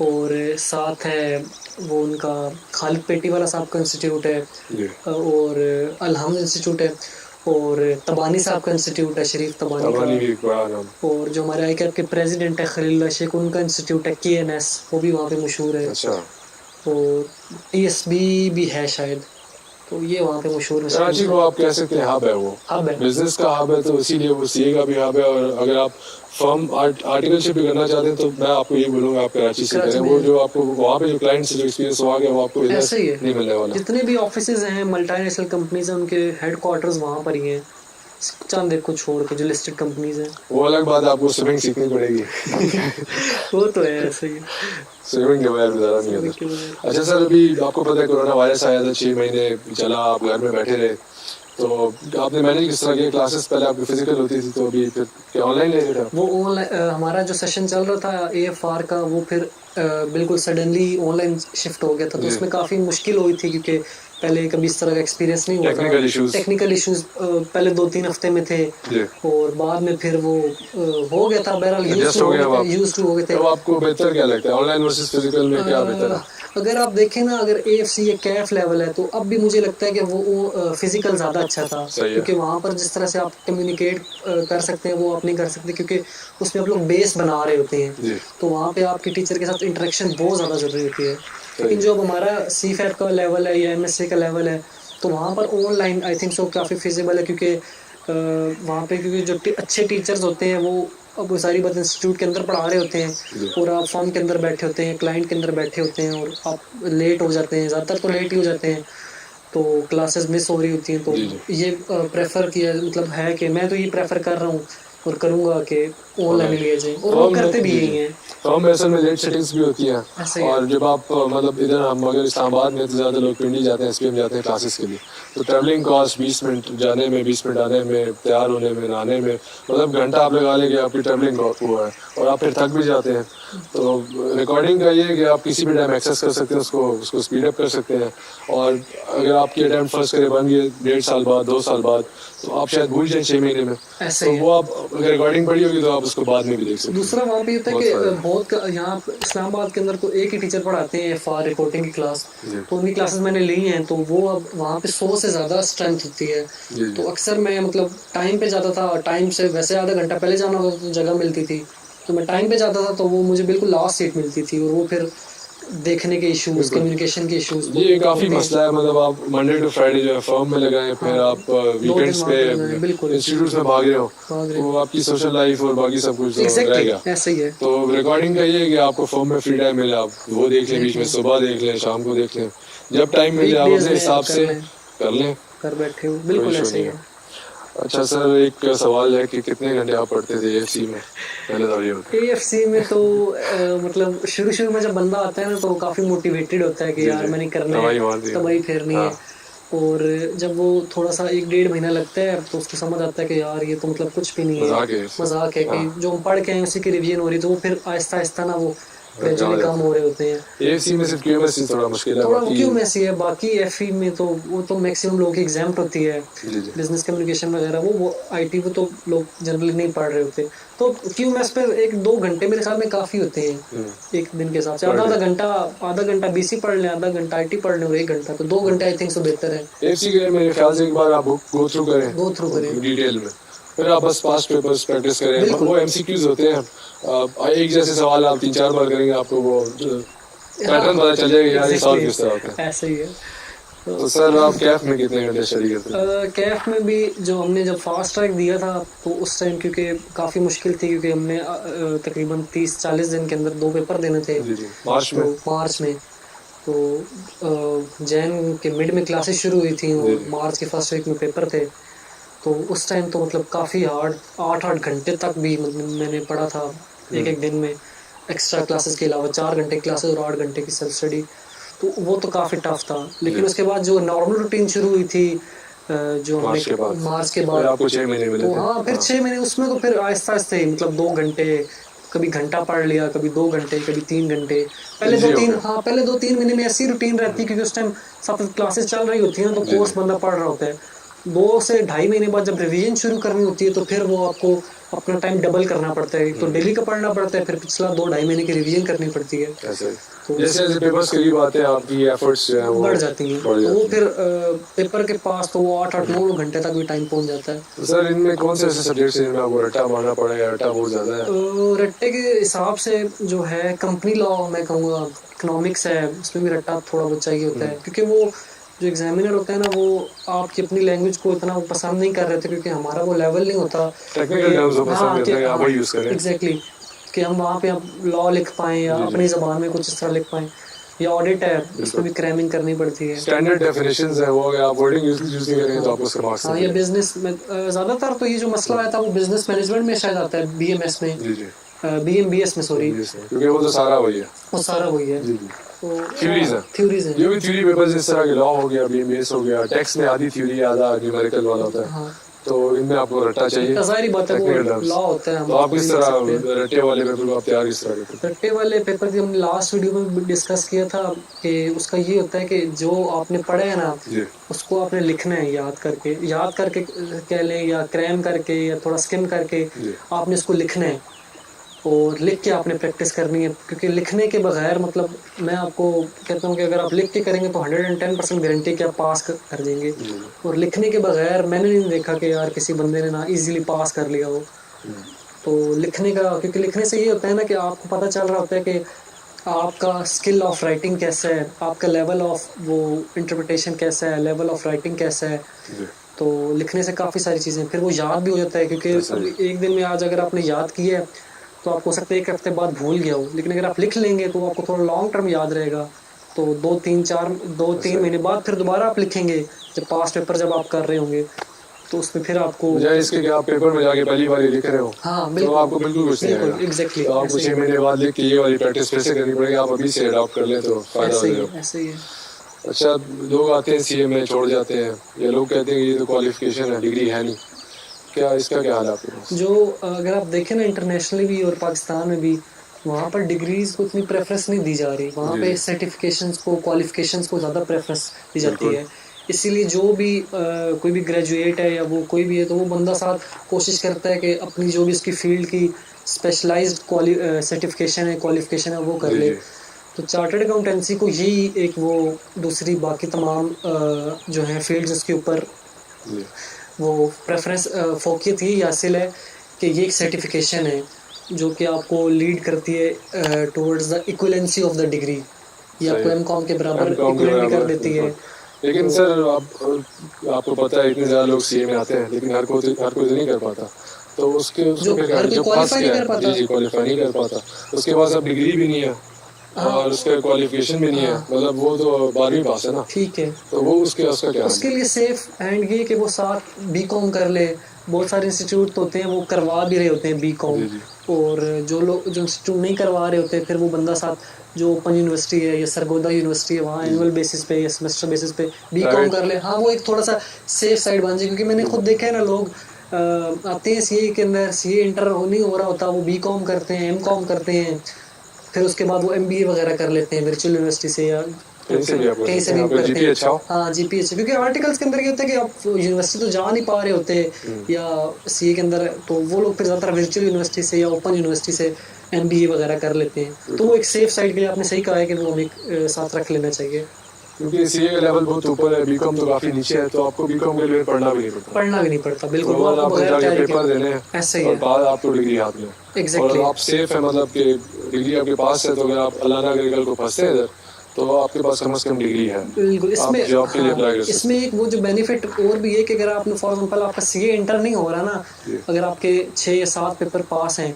और साथ है वो उनका खालिद पेटी वाला साहब का इंस्टीट्यूट है, जी। और अलहम्द इंस्टीट्यूट है, और तबानी साहब का इंस्टीट्यूट है, शरीफ तबानी तबानी भी एक बड़ा नाम। का, और जो हमारे ICAP के प्रेसिडेंट है खलीलुल्लाह शेख, उनका इंस्टीट्यूट है KNS, वो भी वहाँ पे मशहूर है, अच्छा। और TSB भी है शायद, तो ये वहाँ पे मशहूर है। कराची को आप कह सकते हैं हब है, वो हब है। बिजनेस का हब है, तो इसीलिए वो CA का भी हब है। और अगर आप फर्म आर्टिकलशिप भी करना चाहते हैं तो मैं आपको ये बोलूँगा आप कराची से करें। वो जो आपको वहाँ पे जो क्लाइंट से जो एक्सपीरियंस हुआ गया वो आपको इधर ऐसे ही है, नहीं मिलने वाला। जितने भी ऑफिसेज हैं मल्टीनेशनल कंपनीज हैं उनके हेडक्वार्टर्स वहाँ पर ही हैं, चंद एक को छोड़ के जो लिस्टेड कंपनीज हैं। वो अलग बात, आपको स्विमिंग सीखनी पड़ेगी। वो तो है ऐसे ही। स्विमिंग के बगैर गुजारा नहीं स्विमिंग के होता। बगैर। अच्छा सर, अभी आपको पता है कोरोना वायरस आया था, 6 महीने चला, आप घर में बैठे रहे, तो आपने मैनेज किस तरह किया? क्लासेस पहले आपकी फिजिकल होती थी तो अभी फिर क्या ऑनलाइन ले रहे थे? वो ऑनलाइन हमारा जो सेशन चल रहा था AFR का, वो फिर बिल्कुल सडनली ऑनलाइन शिफ्ट हो गया था, तो जी। उसमें काफ़ी मुश्किल हुई थी क्योंकि पहले कभी इस तरह का एक्सपीरियंस नहीं हुआ था। Technical issues. टेक्निकल इश्यूज पहले 2-3 हफ्ते में थे जी। और बाद में फिर वो हो गया था, बहरहाल एडजस्ट हो गए अब आप। यूज टू हो गए थे। अब आपको बेहतर क्या लगता है, ऑनलाइन वर्सेस फिजिकल में क्या बेहतर है? अगर आप देखें ना, अगर AFC या कैफ लेवल है तो अब भी मुझे लगता है कि वो फिजिकल ज़्यादा अच्छा था, सही है। क्योंकि वहाँ पर जिस तरह से आप कम्युनिकेट कर सकते हैं वो आप नहीं कर सकते, क्योंकि उसमें आप लोग बेस बना रहे होते हैं, जी। तो वहाँ पे आपके टीचर के साथ इंटरेक्शन बहुत ज़्यादा ज़रूरी होती है। सही लेकिन है। जो अब हमारा CFAP का लेवल है या MSc का लेवल है, तो वहाँ पर ऑनलाइन आई थिंक सो काफ़ी फिजिबल है, क्योंकि वहाँ पे क्योंकि जो अच्छे टीचर्स होते हैं वो अब वो सारी बात इंस्टीट्यूट के अंदर पढ़ा रहे होते हैं जी। और आप फॉर्म के अंदर बैठे होते हैं, क्लाइंट के अंदर बैठे होते हैं और आप लेट हो जाते हैं, ज़्यादातर तो लेट ही हो जाते हैं, तो क्लासेस मिस हो रही होती हैं। तो जी, जी। ये प्रेफर किया, मतलब है कि मैं तो ये प्रेफर कर रहा हूँ और करूँगा कि ऑनलाइन लिया जाए, और वो करते भी यही हैं। फॉर्म में असल में लेट सेटिंग्स भी होती हैं, ऐसे ही है। और जब आप मतलब इधर हम अगर इस्लामाबाद में तो ज़्यादा लोग पिंडी जाते हैं, SPM जाते हैं क्लासेस के लिए, तो ट्रैवलिंग कॉस्ट 20 मिनट जाने में, 20 मिनट आने में, तैयार होने में, नहाने में, मतलब घंटा आप लगा लेंगे, आपकी ट्रैवलिंग हुआ है और आप फिर थक भी जाते हैं। तो रिकॉर्डिंग का ये है कि आप किसी भी टाइम एक्सेस कर सकते हैं, उसको स्पीड अप कर सकते हैं, और अगर आपकी अटैम्प्ट फर्स्ट करे बन गए 1.5 साल बाद, 2 साल बाद, तो आप शायद भूल जाए 6 महीने में, ऐसे तो ही है। वो आप अगर रिकॉर्डिंग पड़ी होगी तो आप उसको बाद में भी देख सकते हैं। दूसरा वहाँ पे ये होता है बहुत कि फायदा है। बहुत यहाँ इस्लामाबाद के अंदर तो एक ही टीचर पढ़ाते हैं FR रिपोर्टिंग की क्लास, जी। तो उनकी क्लासेस मैंने ली हैं, तो वो अब वहाँ पे 100 से ज़्यादा स्ट्रेंथ होती है। जी, जी। तो अक्सर मैं मतलब टाइम पे जाता था, टाइम से वैसे आधा घंटा पहले जाना होता तो जगह मिलती थी, तो मैं टाइम पे जाता था तो वो मुझे बिल्कुल लास्ट सीट मिलती थी, और वो फिर देखने के इश्यूज, बिल्कुल। कम्युनिकेशन के इश्यूज ये काफ़ी मसला है, मतलब आप मंडे टू फ्राइडे जो है फर्म में लगाएं, फिर हाँ, आप 2 दिन वीकेंड्स वहाँ पे पे लगाएं, बिल्कुल इंस्टीट्यूट्स में भाग रहे हो, भाग रहे तो आपकी सोशल लाइफ और बाकी सब कुछ तो रह एग्जैक्टली गया। ऐसे ही है। तो रिकॉर्डिंग का ये है कि आपको फर्म में फ्री टाइम मिले, आप वो देख लें, बीच में सुबह देख लें, शाम को देख लें, जब टाइम मिले आप वीकडेज अपने में हिसाब कर से लें, कर लें, कर बैठे हो, कोई बिल्कुल इशू ऐसे ही नहीं है। है। अच्छा सर, एक सवाल है कि कितने घंटे आप पढ़ते थे AFC में, पहले तो ये होता है। AFC में तो मतलब शुरू में जब बंदा आता है ना तो काफ़ी मोटिवेटेड होता है कि जी, यार जी। मैंने करना तबाही है, मार दी। तबाही फेरनी है। हाँ। और जब वो थोड़ा सा 1-1.5 महीना लगता है तो उसको समझ आता है कि यार ये तो मतलब कुछ भी नहीं है, मजाक है। मजाक है, कि हाँ। जो हम पढ़ के आए उसी की रिवीजन हो रही है, तो वो फिर आहिस्ता आहिस्ता ना वो ग्रेजुअली कम हो रहे होते हैं। AFC में सिर्फ QMS ही थोड़ा मुश्किल है, थोड़ा बाकी क्यों मैसी है, बाकी FE में तो वो तो मैक्सिमम लोगों की एग्जाम होती है, जी, जी। बिजनेस कम्युनिकेशन वगैरह, वो IT वो तो लोग जनरली नहीं पढ़ रहे होते, तो QMS पे 1-2 घंटे मेरे ख्याल में काफ़ी होते हैं एक दिन के हिसाब से। आधा घंटा BC पढ़ लें, आधा घंटा IT पढ़ लें और 1 घंटा, तो 2 घंटे आई थिंक सो बेहतर है। AFC के मेरे ख्याल से एक बार आप गो थ्रू करें, गो थ्रू करें, डिटेल में, फिर आप बस पास्ट पेपर्स प्रैक्टिस करें, बिल्कुल। वो MCQs होते हैं, एक जैसे सवाल आप 3-4 बार करेंगे, आपको वो पैटर्न पता चल जाएगा यार ये सॉल्व किस तरह होता है। ऐसे ही है। तो सर आप कैफ में कितने घंटे स्टडी करते थे? कैफ में भी जो हमने जब फास्ट ट्रैक दिया था तो उस टाइम क्योंकि काफ़ी मुश्किल थी, क्योंकि हमने तकरीबन 30-40 दिन के अंदर 2 पेपर देने थे। जी, जी। मार्च में? तो मार्च में, तो जैन के मिड में क्लासेस शुरू हुई थी और मार्च के फर्स्ट वीक में पेपर थे, तो उस टाइम तो मतलब काफ़ी हार्ड 8-8 घंटे तक भी मतलब मैंने पढ़ा था एक दिन में, एक्स्ट्रा क्लासेस के अलावा 4 घंटे क्लासेस और 8 घंटे की सेल्फ स्टडी, तो वो तो काफ़ी टफ था। लेकिन उसके बाद जो नॉर्मल रूटीन शुरू हुई थी जो मार्च के बाद, मार्च के बाद आपको 6 महीने मिले तो थे। हाँ, फिर 6 महीने उसमें तो फिर आहिस्ता आहिस्ता ही मतलब 2 घंटे, कभी घंटा पढ़ लिया, कभी 2 घंटे, कभी 3 घंटे, पहले 2-3 महीने में ऐसी रूटीन रहती है, क्योंकि उस टाइम सब क्लासेस चल रही होती हैं तो कोर्स बंदा पढ़ रहा होता है। 2 से 2.5 महीने बाद जब रिवीजन शुरू करनी होती है तो फिर वो आपको अपना टाइम डबल करना पड़ता है, तो डेली का पढ़ना पड़ता है, फिर पिछला 2-2.5 महीने की रिवीजन करनी पड़ती है, ऐसे तो जैसे जैसे पेपर्स करीब आते हैं आपकी एफर्ट्स जो है वो बढ़ जाती हैं, तो वो फिर पेपर के पास तो वो 8-9 घंटे तक भी टाइम पहुंच जाता है। तो सर इनमें कौन से ऐसे सब्जेक्ट्स हैं जिनमें आपको रट्टा मारना पड़ा है, रट्टा बहुत ज़्यादा है? रट्टे के हिसाब से जो है कंपनी लॉ, मैं कहूँगा इकोनॉमिक्स है, उसमें भी रट्टा थोड़ा बहुत चाहिए होता है, क्योंकि वो जो एग्जामिनर होता है ना वो आपकी अपनी लैंग्वेज को इतना पसंद नहीं कर रहे थे, क्योंकि हमारा वो लेवल नहीं होता टेक्निकल टर्म्स वो पसंद करते हैं, आप वही यूज़ करें। एग्जैक्टली, कि हम वहाँ पे लॉ लिख पाएँ या अपनी ज़बान में कुछ इस तरह लिख पाएँ, या ऑडिट है उसमें भी क्रैमिंग करनी पड़ती है, स्टैंडर्ड डेफिनेशंस है वो, अगर आप वर्डिंग यूज़ नहीं करेंगे तो आपको उसका मार्क्स हाँ, या बिजनेस में ज़्यादातर तो ये जो मसला आया था वो बिजनेस मैनेजमेंट में शायद आता है, BMS में, जी जी BMBS में, सॉरी, क्योंकि वो तो सारा वही है, वो सारा वही है, जी जी तो थ्योरीज है, थ्योरीज है, जो भी थ्योरी पेपर्स इस तरह के लॉ हो गया, BMBS हो गया, टेक्स्ट में आधी थ्योरी आधा न्यूमेरिकल वाला होता है, हाँ, तो इनमें आपको रट्टा चाहिए, ज़ाहिर बात है, technical वो terms। लॉ होता है, हम तो आप किस नहीं कर सकते। तरह रट्टे वाले पेपर को आप तैयार किस तरह करते हैं? रट्टे वाले पेपर की हमने लास्ट वीडियो में भी डिस्कस किया था कि उसका ये होता है कि जो आपने पढ़ा है ना, जी उसको आपने लिखना है याद करके कह लें, या क्रैम करके, या थोड़ा स्किम करके जी आपने उसको लिखना है, और लिख के आपने प्रैक्टिस करनी है। क्योंकि लिखने के बगैर, मतलब मैं आपको कहता हूँ कि अगर आप लिख के करेंगे तो 110% गारंटी कि आप पास कर देंगे। जी और लिखने के बगैर मैंने नहीं देखा कि यार किसी बंदे ने ना इजीली पास कर लिया हो। तो लिखने का, क्योंकि लिखने से ये होता है ना कि आपको पता चल रहा होता है कि आपका स्किल ऑफ राइटिंग कैसा है, आपका लेवल ऑफ वो इंटरप्रिटेशन कैसा है, लेवल ऑफ राइटिंग कैसा है। जी तो लिखने से काफ़ी सारी चीज़ें फिर वो याद भी हो जाता है, क्योंकि ऐसा ही। अब एक दिन में आज अगर आपने याद किया है तो आपको हो सकता है 1 हफ्ते बाद भूल गया हो, लेकिन अगर आप लिख लेंगे तो आपको थोड़ा लॉन्ग टर्म याद रहेगा। तो 2 3 4 2 3 महीने बाद फिर दोबारा आप लिखेंगे, जब पास्ट पेपर जब आप कर रहे होंगे, तो उसमें फिर आपको बजाय इसके कि आप पेपर में जाके पहली बार ही लिख रहे हो, हाँ तो बिल्कुल आपको बिल्कुल कुछ नहीं बिल्कुल आएगा। एग्जैक्टली तो आपको 6 महीने बाद लिख के ये वाली प्रैक्टिस फिर से करनी पड़ेगी, आप अभी से अडॉप्ट कर लें तो फायदा हो ऐसे ही जाएगा। है, ऐसे ही है। अच्छा, लोग आते हैं सीए में छोड़ जाते हैं, या लोग कहते हैं कि ये तो क्वालिफिकेशन है, डिग्री है नहीं, क्या इसका क्या हाल है आपके पास? जो अगर आप देखें ना, इंटरनेशनली भी और पाकिस्तान में भी, वहाँ पर डिग्रीज को इतनी प्रेफरेंस नहीं दी जा रही। वहाँ जी पे जी सर्टिफिकेशंस को, क्वालिफिकेशंस को ज़्यादा प्रेफरेंस दी जाती बिल्कुल है। इसीलिए जो भी कोई भी ग्रेजुएट है या वो कोई भी है, तो वो बंदा साथ कोशिश करता है कि अपनी जो भी उसकी फील्ड की स्पेशलाइज्ड सर्टिफिकेशन है, क्वालिफिकेशन है, वो कर जी ले। जी तो चार्टर्ड अकाउंटेंसी को यही एक वो दूसरी बाकी तमाम जो हैं फील्ड्स, उसके ऊपर जी वो प्रेफरेंस फोकियत ही हासिल है कि ये एक सर्टिफिकेशन है जो कि आपको लीड करती है towards the equivalency of the degree. ये आपको सही। एमकॉम के बराबर एमकॉम के इक्वलेंट भी कर बराबर देती बिल्कुल। है। लेकिन तो सर आपको पता है इतने ज़्यादा लोग सीए में आते हैं, लेकिन हर कोई तो नहीं कर पाता। तो उसको जो क्या हर करें, कोई जो फंस क्वालिफाई नहीं गया कर है, जी पाता। जी क्वालिफाई नहीं कर पाता, उसके पास अब डिग्री भी नहीं है हाँ और उसका क्वालिफिकेशन भी नहीं है, हाँ मतलब वो तो 12वीं पास है ना, ठीक है। तो वो उसका क्या हाल उसके है? लिए सेफ हैंड ये कि वो साथ बीकॉम कर ले। बहुत सारे इंस्टीट्यूट होते हैं वो करवा भी रहे होते हैं बीकॉम। जी जी और जो इंस्टीट्यूट नहीं करवा रहे होते, फिर वो बंदा साथ जो ओपन यूनिवर्सिटी है या सरगोदा यूनिवर्सिटी है, वहाँ जी एनुअल बेसिस पे या सेमेस्टर बेसिस पे बीकॉम प्राइवेट कर ले। हाँ, वो एक थोड़ा सा सेफ साइड बन जाए, क्योंकि मैंने खुद देखा है ना, लोग आते हैं सीए के अंदर, सीए इंटर नहीं हो रहा होता, वो बीकॉम करते हैं, एमकॉम करते हैं, फिर उसके बाद वो एमबीए वगैरह कर लेते हैं वर्चुअल यूनिवर्सिटी से, या कहीं से भी आप कर कहीं से सकते हैं, भी आपका करते जीपीए हैं। अच्छा हो। हाँ जीपीएच, क्योंकि आर्टिकल्स के अंदर ये होता है कि आप यूनिवर्सिटी तो जा नहीं पा रहे होते, या सीए के अंदर, तो वो लोग फिर ज़्यादातर वर्चुअल यूनिवर्सिटी से या ओपन यूनिवर्सिटी से एमबीए वगैरह कर लेते हैं। तो वो एक सेफ साइड के लिए आपने सही कहा है कि वो हमें साथ रख लेना चाहिए। क्योंकि सीए का लेवल बहुत ऊपर है, बीकॉम तो काफी नीचे है, तो आपको बीकॉम के लिए पढ़ना भी नहीं पड़ता। पढ़ना भी नहीं पढ़ता, बिल्कुल, तो वो बस आपको आपको बगैर जाके तैयारी पेपर के देने हैं ऐसे ही और है। बाद आपको डिग्री हाथ में, और एग्जैक्टली आप सेफ है, मतलब कि डिग्री आपके पास है, तो अगर आप अल्लाह ना करे कल को फंसते हैं इधर, तो आपके पास कम से कम डिग्री है, बिल्कुल। आप इसमें जॉब के लिए हाँ, अप्लाई कर सकते इसमें एक वो जो बेनिफिट और भी है कि अगर आपने फॉर एग्जांपल आपका सीए इंटर नहीं हो रहा ना, हैं। अगर आपके 6 या 7 पेपर पास हैं,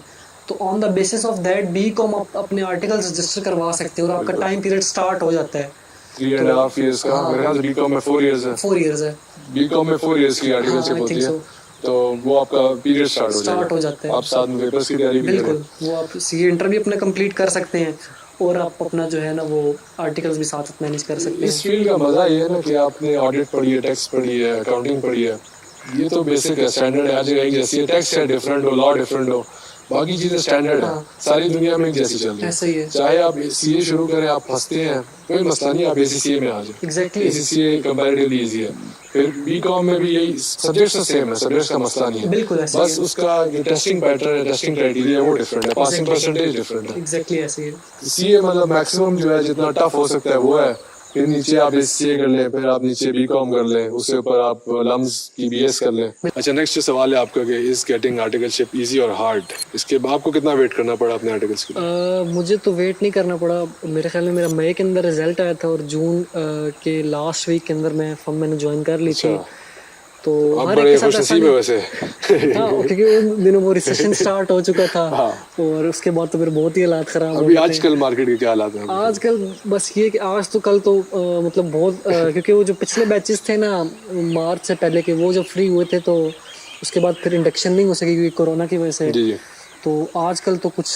तो on the basis of that BCom आप अपने आर्टिकल्स रजिस्टर करवा सकते हैं, और आपका बिल्कुल। टाइम पीरियड स्टार्ट हो जाता है। 3.5 ईयर्स का, मेरे ख्याल से बीकॉम में 4 ईयर्स है, 4 इयर्स है। बीकॉम में 4 ईयर्स की हाँ आर्टिकलशिप आई होती थिंक है, सो। तो वो आपका पीरियड स्टार्ट स्टार्ट हो जाता है, आप साथ में पेपर्स की तैयारी भी करें। बिल्कुल। वो आप सीए इंटर भी अपना कंप्लीट कर सकते हैं, और आप अपना जो है ना वो आर्टिकल्स भी साथ मैनेज कर सकते इस हैं। फील्ड का मजा ये है ना कि आपने ऑडिट पढ़ी है, टैक्स पढ़ी है, अकाउंटिंग पढ़ी है, ये तो बेसिक है, स्टैंडर्ड है, हर जगह एक जैसी है, टैक्स है डिफरेंट हो, लॉ डिफरेंट हो, बाकी चीजें स्टैंडर्ड है, हाँ। सारी दुनिया में एक जैसी चल रही ऐसा ही है। चाहे आप सीए शुरू करें, आप फंसते हैं, कोई मसला नहीं, आप एसीसीए में आ जाए, एग्जैक्टली एसीसीए कंपैरेटिवली इजी है, फिर बीकॉम में भी यही सब्जेक्ट्स तो सेम है, सब्जेक्ट्स का मसला नहीं है, बिल्कुल ऐसे ही बस है। उसका जो टेस्टिंग पैटर्न है, टेस्टिंग क्राइटेरिया वो डिफरेंट है, पासिंग परसेंटेज डिफरेंट है। एग्जैक्टली ऐसे ही है। सीए मतलब मैक्सिमम जो है जितना टफ हो सकता है वो है, फिर नीचे आप सीए कर लें, फिर आप नीचे बीकॉम कर लें, उसके ऊपर आप लम्स की बीएस कर लें। अच्छा, नेक्स्ट सवाल है आपका कि इज गेटिंग आर्टिकलशिप इजी और हार्ड, इसके बाद आपको कितना वेट करना पड़ा अपने आर्टिकल्स के लिए? मुझे तो वेट नहीं करना पड़ा। मेरे ख्याल में मेरा मई के अंदर रिजल्ट आया था, और जून के लास्ट वीक के अंदर मैंने ज्वाइन कर ली थी। अच्छा, तो आप हर एक बड़े के साथ खुश ऐसा नसीब है नहीं। वैसे। हाँ, क्योंकि उन दिनों वो रिसेशन स्टार्ट हो चुका था, हाँ। और उसके बाद तो फिर बहुत ही हालात खराब हो अभी गए थे। आजकल मार्केट के क्या हालात हैं? आजकल बस ये कि आज तो कल तो मतलब बहुत क्योंकि वो जो पिछले बैचेस थे ना मार्च से पहले के, वो जब फ्री हुए थे, तो उसके बाद फिर इंडक्शन नहीं हो सकी क्योंकि कोरोना की वजह से। जी जी, तो आजकल तो कुछ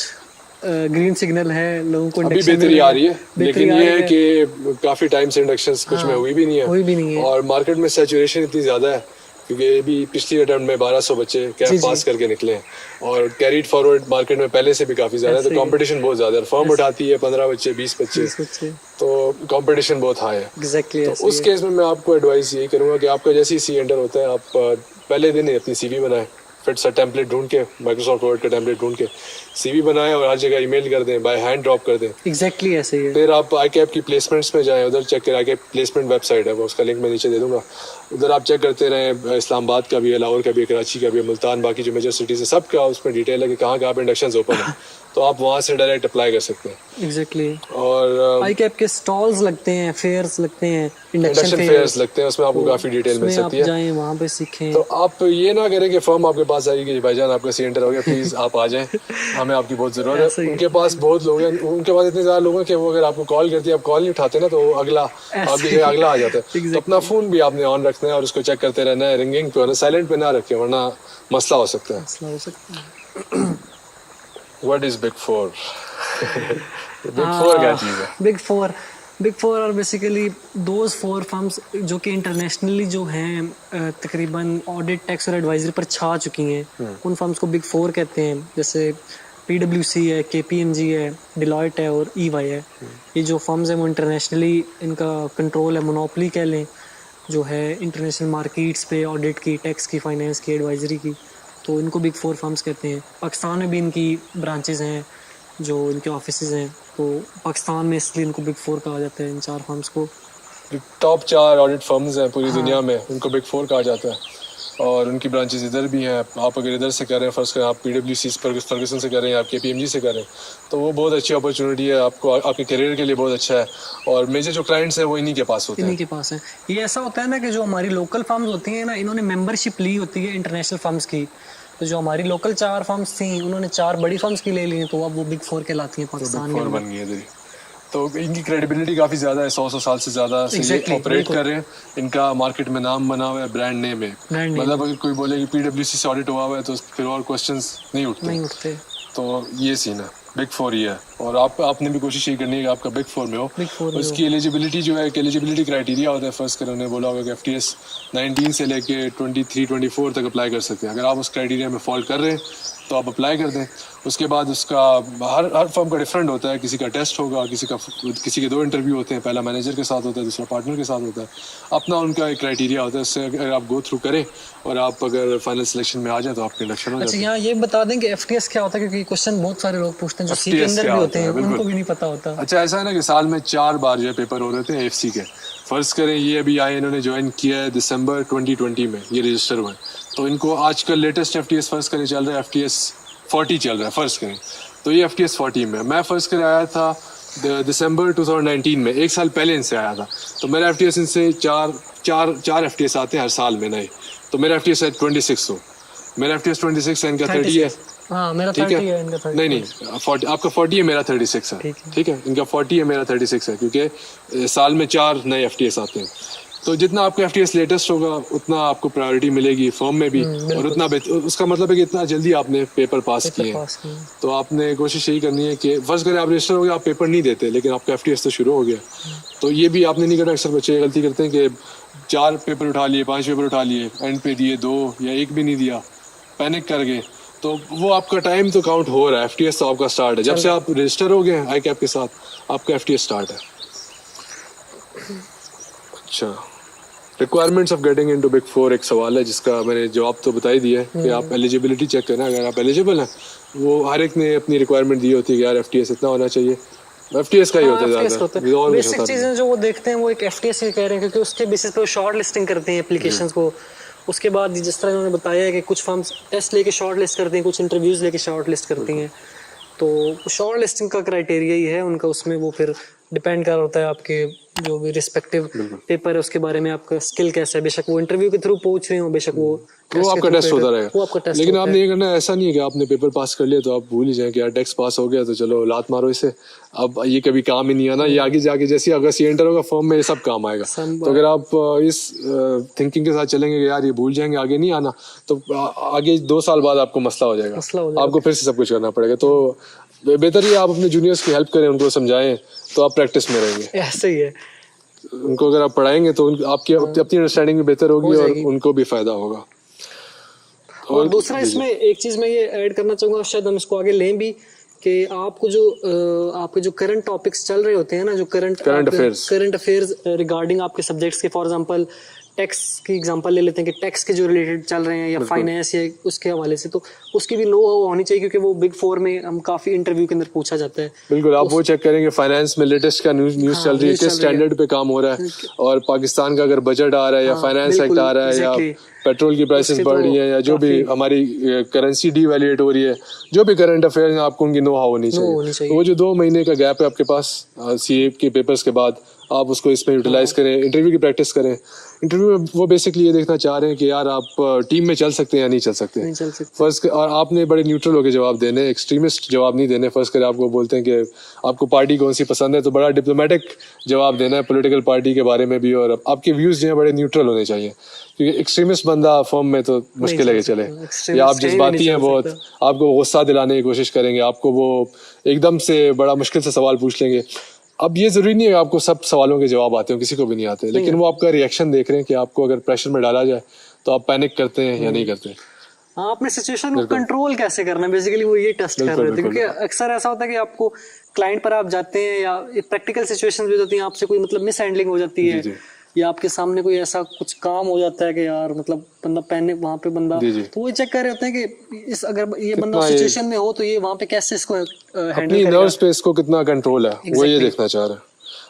ग्रीन सिग्नल है, लोगों को अभी इंडक्शन बेहतरी आ रही है, लेकिन ये है है। कि काफी टाइम से इंडक्शंस कुछ में हुई भी नहीं है, हुई भी नहीं है। और मार्केट में सैचुरेशन इतनी ज्यादा है क्योंकि ये भी पिछली अटेम्प्ट में 1200 बच्चे जी, कैफ जी। पास करके निकले हैं और कैरीड फॉरवर्ड मार्केट में पहले से भी काफ़ी ज़्यादा है, ऐसे तो ही है। कंपटीशन बहुत ज़्यादा है। फर्म उठाती है 15 बच्चे 20 बच्चे, 20 बच्चे तो कंपटीशन बहुत हाई है। एग्जैक्टली तो ऐसे उस ही है। केस में मैं आपको एडवाइस यही करूँगा कि आपका जैसे ही सी एंटर होता है, आप पहले दिन ही अपनी सीवी बनाएं, फिर सा टेम्पलेट ढूंढ के, माइक्रोसॉफ्ट वर्ड का टेम्पलेट ढूंढ के सीवी बनाएं और हर जगह ईमेल कर दें, बाय हैंड ड्रॉप कर दें। एग्जैक्टली ऐसे ही है। फिर आप आई कैप की प्लेसमेंट्स में जाएं, उधर चेक करें। आई कैप प्लेसमेंट वेबसाइट है, वो उसका लिंक मैं नीचे दे दूंगा, उधर आप चेक करते रहें। इस्लामाबाद का भी है, लाहौर का भी है, कराची का भी है, मुल्तान, बाकी जो मेजर सिटीज़ है सब का उसमें डिटेल है कि कहाँ कहाँ पे इंडक्शन ओपन है, तो आप वहाँ से डायरेक्ट अप्लाई कर सकते हैं। एग्जैक्टली और आई कैप के स्टॉल्स लगते हैं, फेयर्स लगते हैं, इंडक्शन इंडक्शन फेयर्स, फेयर्स लगते हैं, उसमें आपको काफ़ी डिटेल मिल उसमें आप सकती है। जाएं वहाँ पे सीखें। तो आप ये ना करें कि फर्म आपके पास आएगी कि भाईजान आपका सी एंटर हो गया, प्लीज़ आप आ जाएं, हमें आपकी बहुत ज़रूरत ऐसे है। ही। उनके पास बहुत लोग हैं, उनके पास इतने ज़्यादा लोग हैं कि वो अगर आपको कॉल करती है, आप कॉल नहीं उठाते ना, तो वो अगला आपकी जगह अगला आ जाता है। तो Exactly. अपना फ़ोन भी आपने ऑन रखना है और उसको चेक करते रहना है, रिंगिंग पे, साइलेंट पे ना रखें वरना मसला हो सकता है। मसला हो सकता है। What is big four? Big four क्या चीज़ है? Big four are basically those four firms जो कि इंटरनेशनली जो हैं तकरीबन ऑडिट, टैक्स और एडवाइजरी पर छा चुकी हैं, उन फर्म्स को बिग फोर कहते हैं। जैसे PwC है, KPMG है, डिलॉयट है और EY है। ये जो फर्म्स हैं वो इंटरनेशनली इनका कंट्रोल है, मोनोपोली कह लें, जो है इंटरनेशनल मार्केट्स पे ऑडिट की, टैक्स की, फाइनेंस की, एडवाइजरी की, तो इनको बिग फोर फर्म्स कहते हैं। पाकिस्तान में भी इनकी ब्रांचेस हैं, जो इनके ऑफिसेज हैं, तो पाकिस्तान में इसलिए इनको बिग फोर कहा जाता है इन 4 फर्म्स को। टॉप 4 ऑडिट फर्म्स हैं पूरी दुनिया में, उनको बिग फोर कहा जाता है और उनकी ब्रांचेस इधर भी हैं। आप अगर इधर से कर रहे हैं, फर्स्ट करें आप PwC फर्गुसन से कर रहे हैं, आप KPMG से कर रहे हैं, तो वो बहुत अच्छी अपॉर्चुनिटी है आपको, आपके करियर के लिए बहुत अच्छा है। और मेजर जो क्लाइंट्स हैं वो इन्हीं के पास होते हैं। इन्हीं के पास है। ये ऐसा होता है ना कि जो हमारी लोकल फर्म्स होती हैं ना, इन्होंने मेंबरशिप ली होती है इंटरनेशनल फर्म्स की, तो जो हमारी लोकल 4 फर्म्स थी उन्होंने 4 बड़ी फर्म्स की ले ली हैं, तो अब वो बिग फोर कहलाती हैं तो पाकिस्तान बिग के फोर अंदर। बन गई है इधर ही। तो इनकी क्रेडिबिलिटी काफ़ी ज़्यादा है, 100 साल से ज़्यादा से ये Exactly, ऑपरेट बिल्कुल। कर रहे हैं। इनका मार्केट में नाम बना हुआ है, ब्रांड नेम है। Brand name। मतलब अगर कोई बोले कि PwC से ऑडिट हुआ हुआ है तो फिर और क्वेश्चंस नहीं उठते। नहीं उठते। तो ये सीन है, बिग फोर ये है। और आपने भी कोशिश ये करनी है कि आपका बिग फोर में हो। बिग फोर में उसकी एलिजिबिलिटी जो है, एलिजिबिलिटी क्राइटेरिया होता है। फर्स्ट कर उन्होंने बोला होगा कि FTS 19 से लेके 23-24 तक अप्लाई कर सकते हैं। अगर आप उस क्राइटेरिया में फॉल कर रहे हैं तो आप अप्लाई कर दें। उसके बाद उसका हर फर्म का डिफरेंट होता है, किसी का टेस्ट होगा, किसी के 2 इंटरव्यू होते हैं, पहला मैनेजर के साथ होता है, दूसरा पार्टनर के साथ होता है। अपना उनका एक क्राइटेरिया होता है, उससे अगर आप गो थ्रू करें और आप अगर फाइनल सिलेक्शन में आ जाए तो आपके इंडक्शन हो अच्छा, जाता है। यहाँ ये बता दें कि FTS क्या होता है, क्योंकि क्वेश्चन बहुत सारे लोग पूछते हैं जो सी के FTS अंदर क्या भी होता होते हैं, है, बिल्कुल। उनको भी नहीं पता होता। अच्छा, ऐसा है ना कि साल में 4 बार जो है पेपर हो रहे थे AFC के। फर्ज करें ये अभी आए, इन्होंने ज्वाइन किया है दिसंबर 2020 में, ये रजिस्टर हुए, तो इनको आजकल लेटेस्ट FTS फर्ज करें चल रहा है, FTS 40 चल रहा है फर्ज करें, तो ये FTS 40 में। मैं फर्ज करें आया था दिसंबर 2019 में, 1 साल पहले इनसे आया था। तो मेरा FTS इनसे चार FTS आते हैं हर साल में नए, तो मेरा FTS है 26 हो, मेरा FTS 26 है, इनका 30 है। हाँ, मेरा ठीक 30 है, इनका 30। नहीं 40, आपका 40 है, मेरा 36 है। ठीक है, इनका 40 है, मेरा 36 है, क्योंकि साल में 4 नए FTS आते हैं। तो जितना आपका FTS लेटेस्ट होगा उतना आपको प्रायोरिटी मिलेगी फर्म में भी, और उतना उसका मतलब है कि इतना जल्दी आपने पेपर पास किए हैं। तो आपने कोशिश यही करनी है कि फर्स्ट करें आप रजिस्टर हो गया, आप पेपर नहीं देते, लेकिन आपका FTS तो शुरू हो गया। तो ये भी आपने नहीं करना। अक्सर बच्चे गलती करते हैं कि 4 पेपर उठा लिए, 5 पेपर उठा लिए, एंड पे दिए 2 या 1 भी नहीं दिया, पैनिक कर गए, तो वो आपका टाइम तो काउंट हो रहा है। FTS तो आपका स्टार्ट है जब से आप रजिस्टर हो गए आई कैप के साथ, आपका FTS स्टार्ट है। अच्छा, requirements of getting into big four एक सवाल है जिसका मैंने जवाब तो बता ही दिया है कि आप एलिजिबिलिटी चेक करना। अगर आप एलिजिबल हैं, वो हर एक ने अपनी रिक्वायरमेंट दी होती है कि यार FTS इतना होना चाहिए। FTS का ही होता है ज़्यादा। बेसिक चीजें जो वो देखते हैं वो एक FTS ही कह रहे हैं, क्योंकि उसके बेसिस पे शॉर्ट लिस्टिंग करते हैं एप्लीकेशंस को। उसके बाद जिस तरह उन्होंने बताया है कि कुछ फर्म्स टेस्ट लेके शॉर्ट लिस्ट करती हैं, कुछ इंटरव्यूज लेके शॉर्ट लिस्ट करती हैं, तो शॉर्ट लिस्टिंग का क्राइटेरिया ही है उनका। उसमें वो फिर डिपेंड कर होता है आपके जो भी रिस्पेक्टिव पेपर है उसके बारे में, आपका स्किल कैसा है। बेशक वो इंटरव्यू के थ्रू पूछ रहे हो, बेशक वो आपका टेस्ट होता रहेगा, वो आपका टेस्ट। लेकिन आपने ये करना है, ऐसा नहीं है कि आपने पेपर पास कर लिया तो आप भूल ही जाएं कि यार टेस्ट पास हो गया तो चलो लात मारो इसे, अब ये कभी काम ही नहीं आना। ये आगे जाके जैसे अगर सी एंटर होगा फॉर्म में, ये सब काम आएगा। तो अगर आप इस थिंकिंग के साथ चलेंगे कि यार ये भूल जाएंगे, आगे नहीं आना, तो आगे 2 साल बाद आपको मसला हो जाएगा, आपको फिर से सब कुछ करना पड़ेगा। तो बेहतर ये आप अपने जूनियर्स की हेल्प करें, उनको समझाएं, तो आप प्रैक्टिस में रहेंगे। ऐसे ही है। उनको अगर आप पढ़ाएंगे तो आपकी अपनी अंडरस्टैंडिंग भी बेहतर होगी और उनको भी फायदा होगा। और दूसरा इसमें एक चीज मैं ये ऐड करना चाहूंगा, शायद हम इसको आगे लें भी, कि आपको जो आपके जो करंट टॉपिक्स चल रहे होते हैं ना, जो करंट अफेयर्स रिगार्डिंग आपके सब्जेक्ट्स के, फॉर एग्जांपल टैक्स की एग्जांपल ले लेते हैं कि टैक्स के जो रिलेटेड चल रहे हैं या फाइनेंस या उसके हवाले से, तो उसकी भी नो होनी चाहिए, क्योंकि वो बिग फोर में हम काफी इंटरव्यू के अंदर पूछा जाता है। बिल्कुल, आप वो चेक करेंगे फाइनेंस में लेटेस्ट का न्यूज चल रही है, किस स्टैंडर्ड पे काम हो रहा है, और पाकिस्तान का अगर बजट आ रहा है या फाइनेंस एक्ट आ रहा है या पेट्रोल की प्राइसेस बढ़ रही है या जो भी हमारी करेंसी डीवैल्यूएट हो रही है, जो भी करंट अफेयर है आपको उनकी नो हाउ होनी चाहिए। वो जो 2 महीने का गैप है आपके पास सीए के पेपर्स के बाद, आप उसको इसमें यूटिलाइज करें, इंटरव्यू की प्रैक्टिस करें। इंटरव्यू में वो बेसिकली ये देखना चाह रहे हैं कि यार आप टीम में चल सकते हैं या नहीं चल सकते। फर्स्ट, और आपने बड़े न्यूट्रल होकर जवाब देने, एक्सट्रीमिस्ट जवाब नहीं देने। फर्स्ट करे आपको बोलते हैं कि आपको पार्टी कौन सी पसंद है, तो बड़ा डिप्लोमेटिक जवाब देना है पॉलिटिकल पार्टी के बारे में भी, और आपके व्यूज जो है बड़े न्यूट्रल होने चाहिए, क्योंकि एक्सट्रीमिस्ट बंदा फॉर्म में तो मुश्किल है कि चले, या आप जज्बाती हैं बहुत, आपको गुस्सा दिलाने की कोशिश करेंगे, आपको वो एकदम से बड़ा मुश्किल से सवाल पूछ लेंगे। अब ये जरूरी नहीं है आपको सब सवालों के जवाब आते हो, किसी को भी नहीं आते, लेकिन वो आपका रिएक्शन देख रहे हैं कि आपको अगर प्रेशर में डाला जाए तो आप पैनिक करते हैं या नहीं करते। हाँ, आपने सिचुएशन को कंट्रोल कैसे करना है, बेसिकली वो ये टेस्ट कर रहे थे, क्योंकि अक्सर ऐसा होता है कि आपको क्लाइंट पर आप जाते हैं या प्रैक्टिकल सिचुएशंस भी होती हैं, आपसे कोई मतलब मिस हैंडलिंग हो जाती है, या आपके सामने कोई ऐसा कुछ काम हो जाता है कि यार मतलब बंदा पैनिक, वहां पे बंदा, तो वो चेक कर रहे होते हैं कि इस अगर ये बंदा सिचुएशन में हो तो ये वहां पे कैसे इसको हैंडल करेगा, नर्व्स पे इसको कितना कंट्रोल है, वो ये देखना चाह रहे हैं,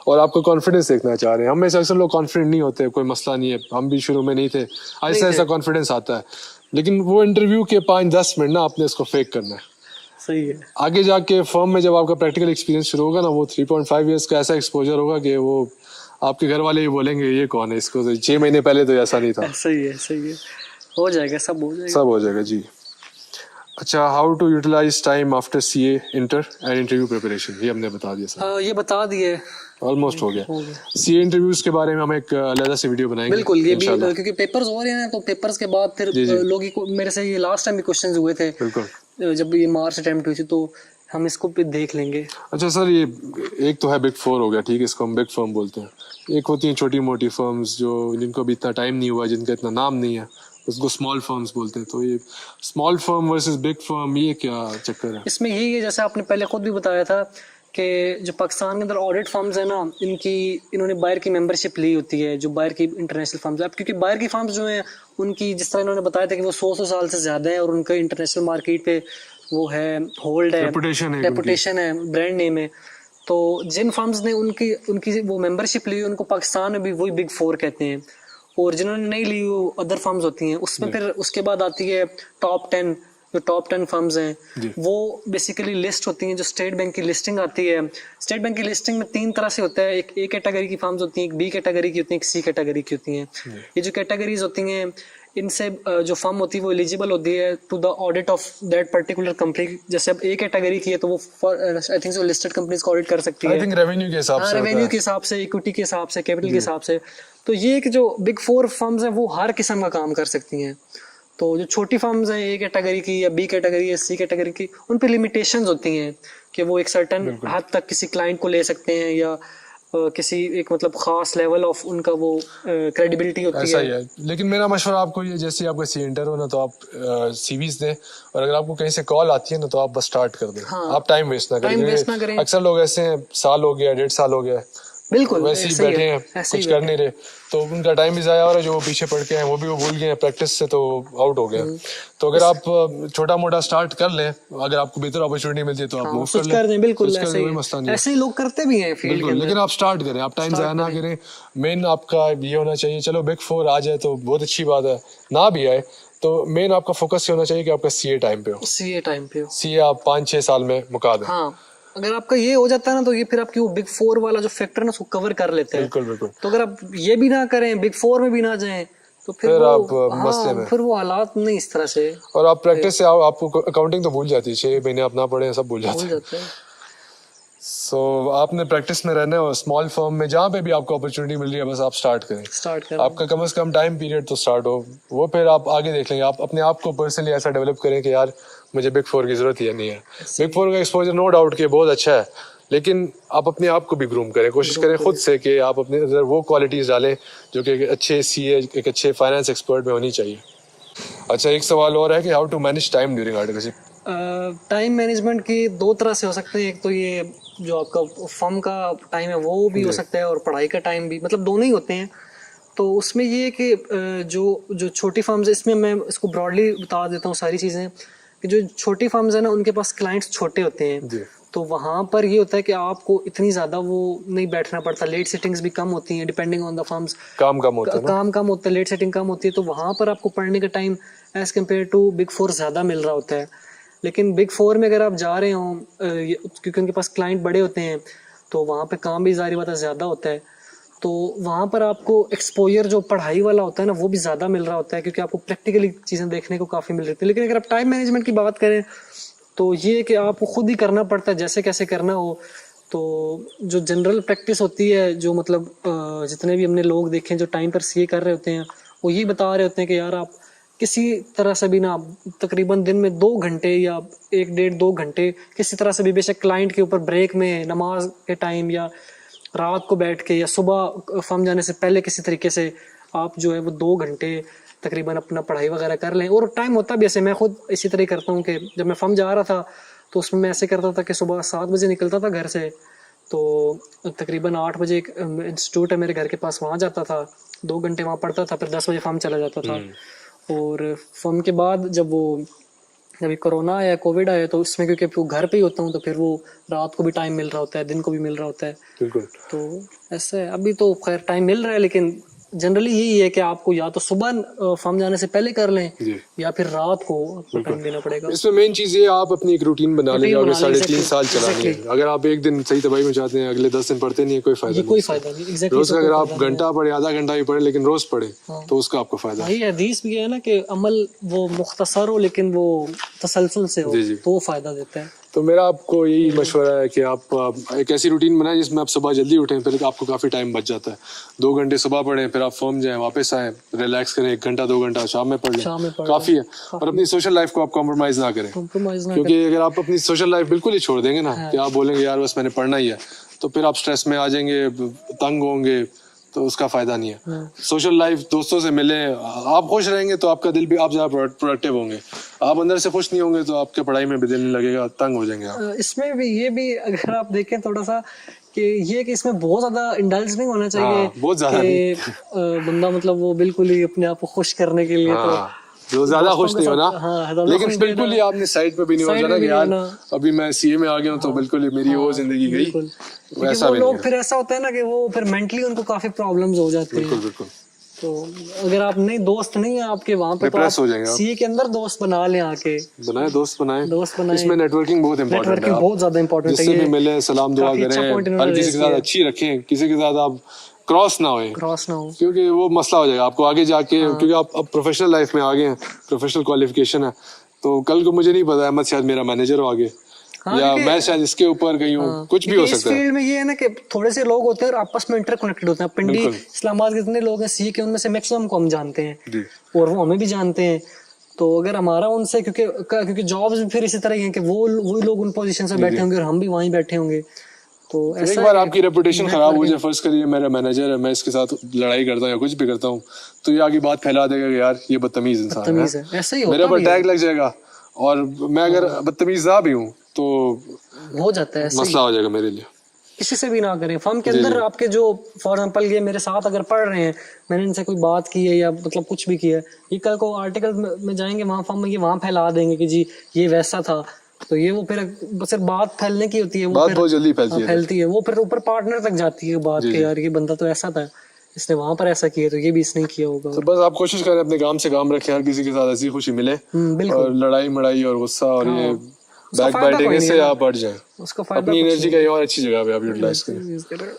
और आपको कॉन्फिडेंस देखना चाह रहे हैं। हम में से अक्सर लोग कॉन्फिडेंट नहीं होते, कोई मसला नहीं है, हम भी शुरू में नहीं थे, ऐसा ऐसा कॉन्फिडेंस आता है, लेकिन वो इंटरव्यू के 5-10 मिनट ना आपने इसको फेक करना है। सही है। आगे जाके फर्म में जब आपका प्रैक्टिकल एक्सपीरियंस शुरू होगा ना, वो 3.5 ईयर्स का ऐसा एक्सपोजर होगा कि वो आपके घर वाले ही बोलेंगे ये कौन है, इसको तो 6 महीने पहले तो ऐसा नहीं था। सही है, सही है, हो जाएगा, सब हो जाएगा, सब हो जाएगा जी। अच्छा, how to utilize time after CA inter and interview preparation, ये हमने बता दिया सर। ये बता दिए, ऑलमोस्ट हो गया। सीए इंटरव्यूज के बारे में हम एक अलग से वीडियो बनाएंगे। बिल्कुल, ये भी क्योंकि पेपर्स हो रहे हैं, तो पेपर्स के बाद फिर लोग को मेरे से ये लास्ट टाइम भी क्वेश्चंस हुए थे, बिल्कुल जब ये मार्च अटेम्प्ट हुई थी, तो हम इसको भी देख लेंगे। अच्छा सर, ये एक तो है बिग फोर हो गया, ठीक है, इसको हम बिग फर्म बोलते हैं। एक होती हैं छोटी मोटी फर्म्स जो जिनको अभी इतना टाइम नहीं हुआ, जिनका इतना नाम नहीं है, उसको स्मॉल फर्म्स बोलते हैं। तो ये small firm versus big firm, ये क्या चक्कर है इसमें? यही है, जैसे आपने पहले खुद भी बताया था कि जो पाकिस्तान के अंदर ऑडिट फर्म्स है ना, इन्होंने बाहर की मेंबरशिप ली होती है, जो बाहर की इंटरनेशनल फर्म्स है, क्योंकि बाहर की फर्म्स जो हैं उनकी, जिस तरह इन्होंने बताया था कि वो 100 साल से ज्यादा है और उनका इंटरनेशनल मार्केट पे वो है, होल्ड है, रेपुटेशन है, ब्रांड नेम है। तो जिन फर्म्स ने उनकी वो मेंबरशिप ली, उनको पाकिस्तान में भी वही बिग फोर कहते हैं, और जिन्होंने नहीं ली वो अदर फर्म्स होती हैं। उसमें फिर उसके बाद आती है टॉप 10, जो टॉप 10 फर्म्स हैं वो बेसिकली लिस्ट होती हैं, जो स्टेट बैंक की लिस्टिंग आती है। स्टेट बैंक की लिस्टिंग में 3 तरह से होता है, एक ए कैटेगरी की फर्म्स होती हैं, एक बी कैटेगरी की होती हैं, एक सी कैटेगरी की होती हैं। ये जो कैटेगरीज होती हैं, इनसे जो फर्म होती है वो एलिजिबल होती है to the audit of that particular company. जैसे अब ए कैटेगरी की है तो वो I think so listed companies को ऑडिट कर सकती है, आई थिंक रेवेन्यू के हिसाब से, रेवेन्यू के हिसाब से, इक्विटी के हिसाब से, कैपिटल के हिसाब से। तो ये कि जो बिग फोर फर्म्स हैं वो हर किस्म का काम कर सकती हैं। तो जो छोटी फर्म्स हैं, ए कैटेगरी की या बी कैटेगरी या सी कैटेगरी की, उन पे लिमिटेशंस होती हैं कि वो एक सर्टेन हद तक किसी क्लाइंट को ले सकते हैं, या किसी एक मतलब खास लेवल ऑफ उनका वो क्रेडिबिलिटी होती ऐसा ही है। लेकिन मेरा मशवरा आपको ये, जैसे आपका सी इंटर हो ना, तो आप सीवीज दें, और अगर आपको कहीं से कॉल आती है ना, तो आप बस स्टार्ट कर दें। आप टाइम वेस्ट ना करें। अक्सर लोग ऐसे हैं, साल हो गया, 1.5 साल हो गया, बिल्कुल वैसे ही बैठे हैं, कुछ कर नहीं रहे, तो उनका टाइम भी जाया हो रहा है। जो वो पीछे पड़ के हैं वो भी वो भूल गए हैं, प्रैक्टिस से तो आउट हो गए। तो अगर आप छोटा मोटा स्टार्ट कर लें, अगर आपको बेहतर अपॉर्चुनिटी मिलती है तो आप मूव कर लें। बिल्कुल ऐसे ही लोग करते भी हैं फील्ड के अंदर, लेकिन आप स्टार्ट करें, आप टाइम जाया ना करें। मेन आपका ये होना चाहिए, चलो बिग फोर आ जाए तो बहुत अच्छी बात है, ना भी आए तो मेन आपका फोकस ये होना चाहिए कि आपका सीए टाइम पे हो। सीए आप 5-6 साल में मुका दें। अगर आपका ये हो जाता है ना, तो ये फिर आपकी वो बिग फोर वाला जो फैक्टर ना उसको कवर कर लेते हैं। बिल्कुल। तो अगर आप ये भी ना करें, बिग फोर में भी ना जाएं, तो फिर आप मसले में, फिर वो हालात नहीं इस तरह से। और आप प्रैक्टिस से आपको अकाउंटिंग तो भूल जाती है, 6 महीने आप ना पढ़े सब भूल जाते हैं। सो आपने प्रैक्टिस में रहना है, और स्मॉल फर्म में जहाँ पे भी आपको अपॉर्चुनिटी मिल रही है बस आप स्टार्ट करें। आपका कम से कम टाइम पीरियड तो स्टार्ट हो, वो फिर आप आगे देख लेंगे। आप अपने आप को पर्सनली ऐसा डेवलप करें कि यार मुझे बिग फोर की जरूरत ही नहीं है। बिग फोर का एक्सपोजर नो डाउट कि बहुत अच्छा है, लेकिन आप अपने आप को भी ग्रूम करें, कोशिश करें खुद से कि आप अपने अंदर वो क्वालिटीज़ डालें जो कि एक अच्छे सीए, एक अच्छे फाइनेंस एक्सपर्ट में होनी चाहिए। अच्छा, एक सवाल और है कि how to manage time during articleship. Time management की दो तरह से हो सकते हैं। एक तो ये जो आपका फर्म का टाइम है वो भी हो सकता है, और पढ़ाई का टाइम भी, मतलब दोनों ही होते हैं। तो उसमें ये है कि जो छोटी फर्म्स है, इसमें मैं इसको ब्रॉडली बता देता हूँ सारी चीज़ें, कि जो छोटी फर्म्स है ना, उनके पास क्लाइंट्स छोटे होते हैं। तो वहाँ पर ये होता है कि आपको इतनी ज़्यादा वो नहीं बैठना पड़ता, लेट सेटिंग्स भी कम होती हैं डिपेंडिंग ऑन द फर्म्स। काम कम होता है, लेट सेटिंग कम होती है, तो वहाँ पर आपको पढ़ने का time as compare to big four ज़्यादा मिल रहा होता है। लेकिन बिग फोर में अगर आप जा रहे हो, क्योंकि उनके पास क्लाइंट बड़े होते हैं, तो वहाँ पे काम भी ज़ाहिर बात है ज़्यादा होता है। तो वहाँ पर आपको एक्सपोजर जो पढ़ाई वाला होता है ना, वो भी ज़्यादा मिल रहा होता है, क्योंकि आपको प्रैक्टिकली चीज़ें देखने को काफ़ी मिल रही थी। लेकिन अगर आप टाइम मैनेजमेंट की बात करें तो ये कि आपको खुद ही करना पड़ता है, जैसे कैसे करना हो। तो जो जनरल प्रैक्टिस होती है, जो मतलब जितने भी हमने लोग देखे हैं जो टाइम पर सीए कर रहे होते हैं, वो ये बता रहे होते हैं कि यार आप किसी तरह से भी ना, तकरीबन दिन में 2 घंटे या 1-1.5-2 घंटे किसी तरह से भी, बेशक क्लाइंट के ऊपर ब्रेक में, नमाज के टाइम, या रात को बैठ के, या सुबह फर्म जाने से पहले किसी तरीके से आप जो है वो 2 घंटे तकरीबन अपना पढ़ाई वगैरह कर लें। और टाइम होता भी ऐसे, मैं खुद इसी तरह करता हूँ कि जब मैं फर्म जा रहा था तो उसमें मैं ऐसे करता था कि सुबह 7 बजे निकलता था घर से, तो तकरीबन 8 बजे एक इंस्टीट्यूट है मेरे घर के पास, वहाँ जाता था, 2 घंटे वहाँ पढ़ता था, फिर 10 बजे फर्म चला जाता था। और फर्म के बाद जब कोरोना आया, कोविड आया, तो उसमें क्योंकि वो घर पे ही होता हूँ, तो फिर वो रात को भी टाइम मिल रहा होता है, दिन को भी मिल रहा होता है। बिल्कुल। तो ऐसे अभी तो खैर टाइम मिल रहा है, लेकिन जनरली यही है कि आपको या तो सुबह फर्म जाने से पहले कर लें, या फिर रात को आपको टाइम देना पड़ेगा। इसमें मेन चीज़ ये, आप अपनी एक रूटीन बना लें, अगर 3.5 साल चलानी है। अगर आप एक दिन सही तबाही में चाहते हैं, अगले 10 दिन पढ़ते नहीं है, कोई फायदा नहीं। रोज अगर आप घंटा पढ़े, आधा घंटा ही पढ़े, लेकिन रोज पढ़े, तो उसका आपको फायदा है। हदीस भी है ना कि अमल वो मुख्तसर हो लेकिन वो तसलसल से हो, तो वो फायदा देता है। तो मेरा आपको यही मशवरा है कि आप एक ऐसी रूटीन बनाएं जिसमें आप सुबह जल्दी उठें, फिर आपको काफ़ी टाइम बच जाता है। 2 घंटे सुबह पढ़ें, फिर आप फर्म जाएं, वापस आएं, रिलैक्स करें, 1 घंटा 2 घंटा शाम में पढ़ लें, काफ़ी है। और अपनी सोशल लाइफ को आप कॉम्प्रोमाइज़ ना करें, क्योंकि अगर आप अपनी सोशल लाइफ बिल्कुल ही छोड़ देंगे ना, कि आप बोलेंगे यार बस मैंने पढ़ना ही है, तो फिर आप स्ट्रेस में आ जाएंगे, तंग होंगे, तो उसका फायदा नहीं है। सोशल लाइफ, दोस्तों से मिलें, आप खुश रहेंगे तो आपका दिल भी, आप ज़्यादा प्रोडक्टिव होंगे। आप अंदर से खुश नहीं होंगे तो आपके पढ़ाई में भी दिल नहीं लगेगा, तंग हो जाएंगे आप। इसमें भी ये भी अगर आप देखें थोड़ा सा कि ये कि इसमें बहुत ज्यादा इंडल्ज नहीं होना चाहिए, बहुत ज्यादा नहीं। बंदा मतलब वो बिल्कुल ही अपने आप को खुश करने के लिए, तो जो ज्यादा खुश नहीं होना, लेकिन बिल्कुल ही आपने साइड पे भी नहीं हो जाना कि यार अभी मैं सीए में आ गया हूँ तो बिल्कुल ही मेरी वो जिंदगी गई, वैसा भी लोग फिर ऐसा होता है ना कि वो फिर मेंटली उनको काफी प्रॉब्लम्स हो जाती हैं। बिल्कुल। तो अगर आप नहीं, दोस्त नहीं है आपके वहाँ पे, तो आप सीए के अंदर दोस्त बना लें, आके दोस्त बनाएं। इसमें नेटवर्किंग बहुत इंपॉर्टेंट है, बहुत ज्यादा इंपॉर्टेंट है। जिससे भी मिले, सलाम दुआ करें, हर किसी के साथ अच्छी रखें, किसी के साथ आप क्रॉस ना हो, क्योंकि वो मसला हो जाएगा आपको आगे जाके। क्योंकि आप अब प्रोफेशनल लाइफ में आ गए हैं, प्रोफेशनल क्वालिफिकेशन है, तो कल को मुझे नहीं पता अहमद शायद मेरा मैनेजर हो आगे, या मैं शायद इसके ऊपर गई हूँ, कुछ भी हो सकता है। इस फील्ड में ये है ना कि थोड़े से लोग होते हैं और आपस में इंटरकनेक्टेड होते हैं। पिंडी इस्लामाबाद के जितने लोग हैं सीए के, उनमें से मैक्सिमम को हम जानते हैं, और वो हमें भी जानते हैं। तो अगर हमारा उनसे, क्योंकि जॉब्स भी फिर इसी तरह ही हैं कि वही लोग उन पोजीशन से बैठे होंगे और हम भी वहीं बैठे होंगे। तो एक बार आपकी रेपुटेशन खराब हो जाए, फर्ज करिए मेरा मैनेजर है, मैं इसके साथ लड़ाई करता हूँ या कुछ भी करता हूँ, तो ये आगे बात फैला देगा कि यार ये बदतमीज इंसान है, ऐसा ही मेरे पर टैग लग जाएगा, और मैं अगर बदतमीज ना भी हूँ तो हो जाता है, मसला हो जाएगा मेरे लिए। किसी से भी ना करें। फर्म के अंदर आपके जो फॉर एग्जांपल ये मेरे साथ अगर पढ़ रहे हैं, मैंने इनसे कोई बात की है या मतलब कुछ भी किया है, ये कल को आर्टिकल में जाएंगे वहाँ फर्म में, ये वहाँ फैला देंगे कि जी ये वैसा था, तो ये वो फिर सिर्फ बात फैलने की होती है, वो बात बहुत जल्दी फैलती है, वो फिर ऊपर पार्टनर तक जाती है बात के, यार ये बंदा तो ऐसा था, इसने वहां पर ऐसा किया, तो ये भी इसने किया होगा। तो बस आप कोशिश करें अपने काम से काम रखें, हर किसी के साथ ऐसी खुशी मिले, और लड़ाई मड़ाई और गुस्सा और ये बैक बाइटिंग से आप बढ़ जाएं, अपनी एनर्जी का और अच्छी जगह पे आप यूटिलाइज करें।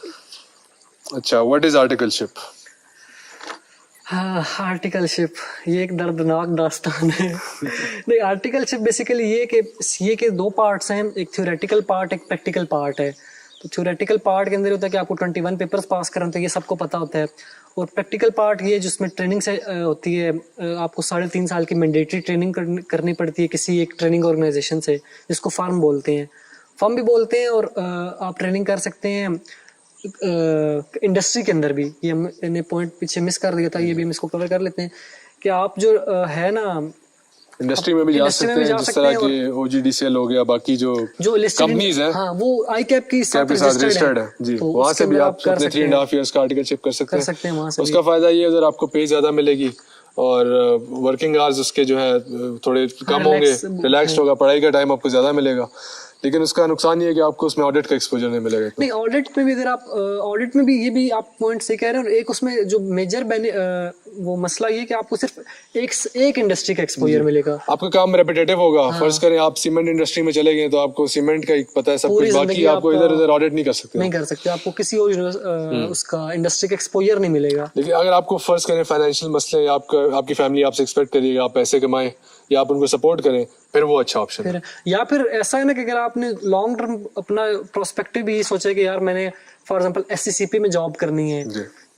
अच्छा, व्हाट इज आर्टिकलशिप? आर्टिकलशिप ये एक दर्दनाक दास्तान है। नहीं, आर्टिकलशिप बेसिकली ये कि सीए के 2 पार्ट्स हैं, एक थ्योरेटिकल पार्ट, एक प्रैक्टिकल पार्ट है। तो थ्योरेटिकल पार्ट के अंदर होता है कि आपको 21 पेपर्स पास करने, तो ये सबको पता होता है। और प्रैक्टिकल पार्ट ये जिसमें ट्रेनिंग से होती है, आपको 3.5 साल की मैंडेटरी ट्रेनिंग करनी पड़ती है किसी एक ट्रेनिंग ऑर्गेनाइजेशन से, जिसको फार्म बोलते हैं। फर्म भी बोलते हैं, और आप ट्रेनिंग कर सकते हैं इंडस्ट्री के अंदर भी। ये मैंने पॉइंट पीछे मिस कर दिया था, ये भी हम इसको कवर कर लेते हैं कि आप जो है ना इंडस्ट्री में भी जा इंडस्ट्री सकते में भी हैं, जा जिस सकते तरह हैं, के OGDCL हो गया, बाकी जो कंपनीज हैं, हाँ वो ICAP की कैप के साथ रजिस्टर्ड है जी, तो वहाँ उसके से भी अंदर आप कर अपने सकते हैं, 3.5 years का आर्टिकलशिप कर सकते हैं। वहाँ से उसका फायदा ये है अगर आपको पे ज्यादा मिलेगी और वर्किंग आवर्स उसके जो है थोड़े कम होंगे, रिलैक्स्ड होगा, पढ़ाई का टाइम आपको ज्यादा मिलेगा। लेकिन उसका नुकसान ये है कि आपको उसमें ऑडिट का एक्सपोजर नहीं मिलेगा। नहीं, ऑडिट में भी अगर आप ऑडिट में भी ये भी आप पॉइंट से कह रहे हैं, और एक उसमें जो मेजर वो मसला ये है कि आपको सिर्फ एक इंडस्ट्री का एक्सपोजर मिलेगा। आपका काम रेपिटेटिव होगा। फर्ज करें आप सीमेंट इंडस्ट्री में चले गए तो आपको सीमेंट का पता है सब कुछ, बाकी आपको इधर उधर ऑडिट नहीं कर सकते, नहीं कर सकते, आपको किसी और उसका इंडस्ट्री का एक्सपोजर नहीं मिलेगा। लेकिन अगर आपको फर्ज करें फाइनेंशियल मसले, आपकी फैमिली आपसे एक्सपेक्ट करिएगा आप पैसे कमाएं या आप उनको सपोर्ट करें, फिर वो अच्छा ऑप्शन है। या फिर ऐसा है ना कि अगर आपने लॉन्ग टर्म अपना प्रोस्पेक्टिव भी सोचा कि यार मैंने फॉर एग्जांपल SCCP में जॉब करनी है,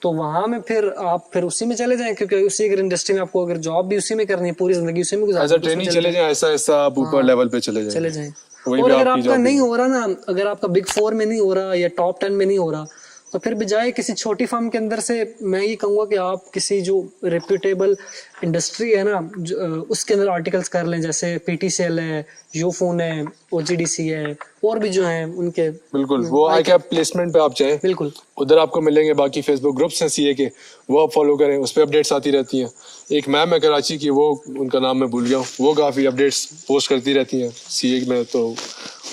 तो वहां में फिर आप उसी में चले जाएं, क्योंकि उसी अगर इंडस्ट्री में आपको अगर जॉब भी उसी में करनी है, पूरी जिंदगी उसी में गुजारनी है, ट्रेनिंग चले जाएं, ऐसा ऐसा आप ऊपर लेवल पे चले जाएं। और अगर आपका नहीं हो रहा ना, अगर आपका Big 4 में नहीं हो रहा या टॉप 10 में नहीं हो रहा, तो फिर बजाय किसी छोटी फर्म के अंदर से मैं ये कहूँगा कि आप किसी जो रेप्यूटेबल इंडस्ट्री है ना उसके अंदर आर्टिकल्स कर लें, जैसे PTCL है, यूफोन है, OGDC है, और भी जो हैं उनके बिल्कुल वो ICAP प्लेसमेंट पे आप चाहें बिल्कुल उधर आपको मिलेंगे। बाकी फेसबुक ग्रुप्स हैं CA के, वो आप फॉलो करें, उस पर अपडेट्स आती रहती हैं। एक मैम है कराची की, वो उनका नाम मैं भूल गया हूँ, वो काफ़ी अपडेट्स पोस्ट करती रहती हैं CA में, तो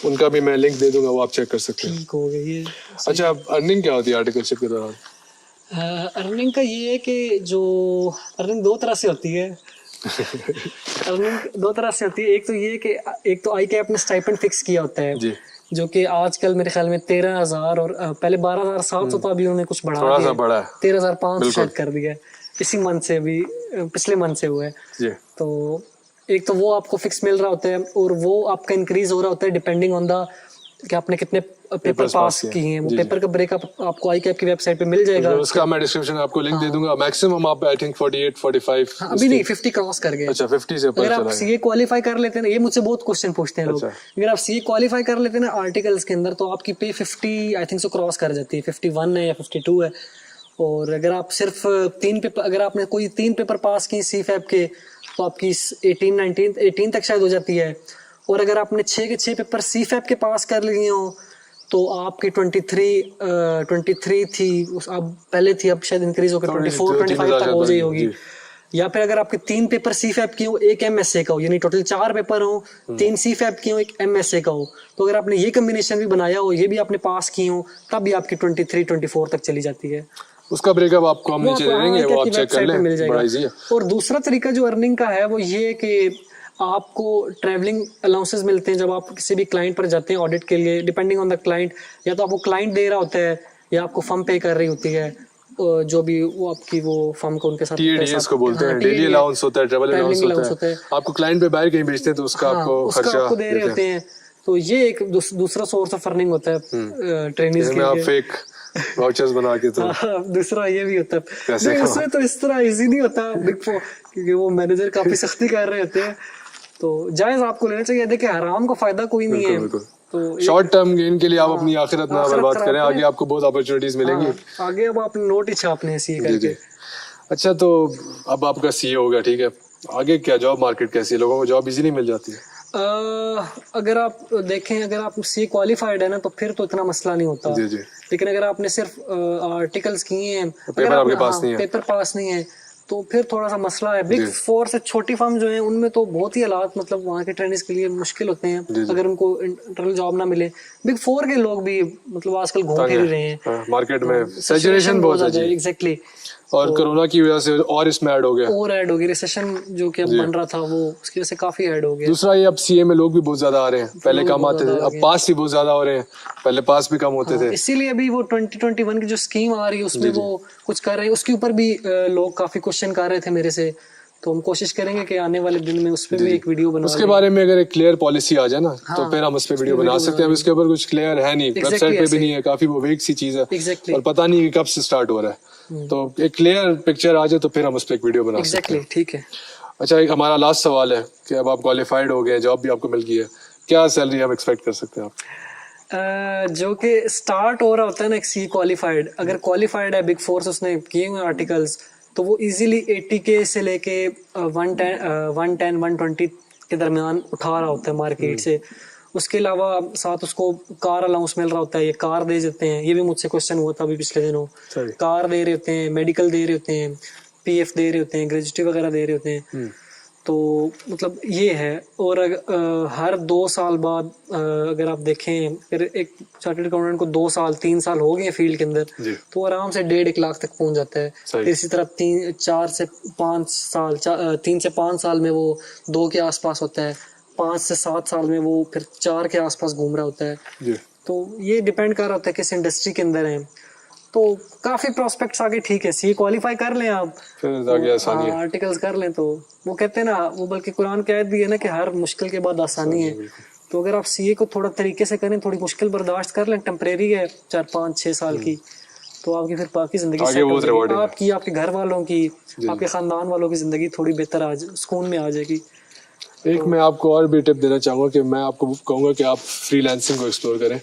उनका भी मैं लिंक दे दूंगा, वो आप चेक कर सकते हैं। ठीक हो गया ये। अच्छा, अर्निंग क्या होती है आर्टिकलशिप के दौरान? अर्निंग का ये है कि जो अर्निंग दो तरह से होती है अर्निंग दो तरह से होती है। एक तो ये कि एक तो ICAP ने स्टाइपेंड फिक्स किया होता है जी, जो कि आजकल मेरे ख्याल में 13,000 और पहले 12,700 था, अभी उन्होंने कुछ बढ़ा थोड़ा दिया, सा बढ़ा है, 13,500 शायद कर दिया है इसी मंथ से, अभी पिछले मंथ से हुआ है जी। तो एक तो वो आपको फिक्स मिल रहा होता है, और वो आपका इंक्रीज हो रहा होता है डिपेंडिंग ऑन द कि आपने कितने पेपर पास किए हैं। वो पेपर का ब्रेकअप आपको ICAP की वेबसाइट पे मिल जाएगा, उसका मैं डिस्क्रिप्शन में आपको लिंक दे दूंगा। मैक्सिमम आप आई थिंक 48 45 अभी नहीं 50 क्रॉस कर गए। अच्छा 50 से ऊपर अगर आप चला CA क्वालिफाई कर लेते हैं ना, ये मुझसे बहुत क्वेश्चन पूछते हैं लोग, अगर आप CA क्वालिफाई कर लेते हैं ना आर्टिकल्स के अंदर, तो आपकी पे 50 आई थिंक सो क्रॉस कर जाती है, 51 है या 52 है। और अगर आप सिर्फ 3 पेपर, अगर आपने कोई 3 पेपर पास किए CFAP के, तो आपकी 18 तक शायद हो जाती है। और अगर आपने 6 के 6 पेपर CFAP के पास कर लिए हो, तो आपकी 23 थी, अब पहले थी, अब शायद इंक्रीज होकर 24-25 तक हो गई होगी। या फिर अगर आपके 3 पेपर CFAP के हो, 1 MSA का हो, यानी टोटल 4 पेपर हो, 3 CFAP के हो, 1 MSA का हो, तो अगर आपने ये कम्बिनेशन भी बनाया हो, ये भी आपने पास की हो, तब भी आपकी 23-24 तक चली जाती है। उसका ब्रेकअप आपको हम नीचे दे देंगे, वो आप चेक कर लें, मिल जाएगा। और दूसरा तरीका जो अर्निंग का है वो ये कि आपको ट्रैवलिंग अलाउंसेस मिलते हैं जब आप किसी भी क्लाइंट पर जाते हैं ऑडिट के लिए, डिपेंडिंग ऑन द क्लाइंट, या तो आपको क्लाइंट दे रहा होता है या आपको फर्म पे कर रही होती है, जो भी वो आपकी वो फर्म को उनके साथ TADS को बोलते हैं, डेली अलाउंस होता है, ट्रैवल अलाउंस होता है। आपको क्लाइंट पे बाहर कहीं भेजते हैं तो उसका आपको खर्चा आपको दे रहे होते हैं। तो ये एक दूसरा सोर्स ऑफ अर्निंग होता है ट्रेनिंग्स के लिए। आप फेक वाउचर्स बना के, तो दूसरा ये भी होता है, उसमें तो इस तरह इजी नहीं होता Big 4, क्योंकि वो मैनेजर काफी सख्ती कर रहे होते हैं, तो जायज आपको लेना चाहिए। देखिए हराम का फायदा कोई नहीं है, तो शॉर्ट टर्म गेन के लिए आप अपनी आखिरत ना बर्बाद करें, आगे आपको बहुत अपॉर्चुनिटीज मिलेंगी। आगे अब आप नोट ही छापने हैं CA करके। अच्छा, तो अब आपका CA हो गया, ठीक है, आगे क्या जॉब मार्केट कैसी है, लोगों को जॉब इजीली मिल जाती है? अगर आप देखें, अगर आप CA क्वालिफाइड है ना, तो फिर तो इतना मसला नहीं होता। जी जी। लेकिन अगर आपने सिर्फ आर्टिकल्स किए हैं, पेपर आपके पास नहीं है, पेपर पास नहीं है, तो फिर थोड़ा सा मसला है। Big 4 से छोटी फर्म जो है उनमें तो बहुत ही हालात, मतलब वहाँ के ट्रेनिंग्स के लिए मुश्किल होते हैं अगर उनको इंटरनल जॉब ना मिले। Big 4 के लोग भी मतलब आजकल घूम फिर रहे हैं मार्केट में, सैचुरेशन बहुत है। एग्जैक्टली। और कोरोना की वजह से और इसमें ऐड हो गया, रिसेशन जो कि अब बन रहा था वो उसकी वजह से काफी ऐड हो गया। दूसरा ये अब CA में लोग भी बहुत ज्यादा आ रहे हैं, पहले कम आते थे, अब पास भी बहुत ज्यादा हो रहे हैं, पहले पास भी कम होते थे। इसीलिए अभी वो 2021 की जो स्कीम आ रही है उसमें वो कुछ कर रहे हैं, उसके ऊपर भी लोग काफी क्वेश्चन कर रहे थे मेरे से, तो हम कोशिश करेंगे कि आने वाले दिन में उस पर भी एक वीडियो बना, उसके बारे में अगर एक क्लियर पॉलिसी आ जाए ना, तो फिर हम उस पर वीडियो बना सकते हैं। इसके ऊपर कुछ क्लियर है नहीं, वेबसाइट पे भी नहीं है, काफी वो वेग सी चीज है, और पता नहीं कब से स्टार्ट हो रहा है। तो एक क्लियर पिक्चर आ जाए तो फिर हम उस पर एक वीडियो बना सकते हैं। ठीक है। अच्छा, एक हमारा लास्ट सवाल है कि अब आप क्वालिफाइड हो गए, जॉब भी आपको मिल गई है, क्या सैलरी हम एक्सपेक्ट कर सकते हैं आप? जो कि स्टार्ट हो रहा होता है ना एक सी क्वालिफाइड, अगर क्वालिफाइड है बिग फोर से उसने किए हुए आर्टिकल्स, तो वो इजीली 80K से लेके 110 120 के दरमियान उठा रहा होता है मार्केट से। उसके अलावा साथ उसको कार अलाउंस मिल रहा होता है, ये कार दे देते हैं। ये भी मुझसे क्वेश्चन हुआ था अभी पिछले दिनों, कार दे रहे होते हैं, मेडिकल दे रहे होते हैं, पीएफ दे रहे होते हैं, ग्रेजुएटी वगैरह दे रहे होते हैं। तो मतलब ये है। और हर 2 साल बाद अगर आप देखें, फिर एक चार्टर्ड अकाउंटेंट को 2 साल 3 साल हो गए फील्ड के अंदर, तो आराम से 1.5 लाख तक पहुंच जाता है। फिर इसी तरह 3 से 5 साल में वो 2 के आसपास होता है, 5 से 7 साल में वो फिर 4 के आसपास घूम रहा होता है। तो ये डिपेंड कर रहा होता है किस इंडस्ट्री के अंदर है। तो काफी प्रोस्पेक्ट्स आगे ठीक है, सी क्वालिफाई कर लें आप, फिर आगे आसानी है। आर्टिकल्स कर लें। तो वो कहते हैं ना, वो बल्कि कुरान की आयत भी है ना कि हर मुश्किल के बाद आसानी है। तो अगर आप सीए को थोड़ा तरीके से करें, थोड़ी मुश्किल बर्दाश्त कर लें, टेम्परेरी है 4 5 6 साल की, तो आपकी फिर बाकी जिंदगी आपकी, आपके घर वालों की, आपके खानदान वालों की जिंदगी थोड़ी बेहतर सुकून में आ जाएगी। एक मैं आपको और भी टिप देना चाहूँगा कि मैं आपको कहूँगा कि आप फ्रीलांसिंग को एक्सप्लोर करें।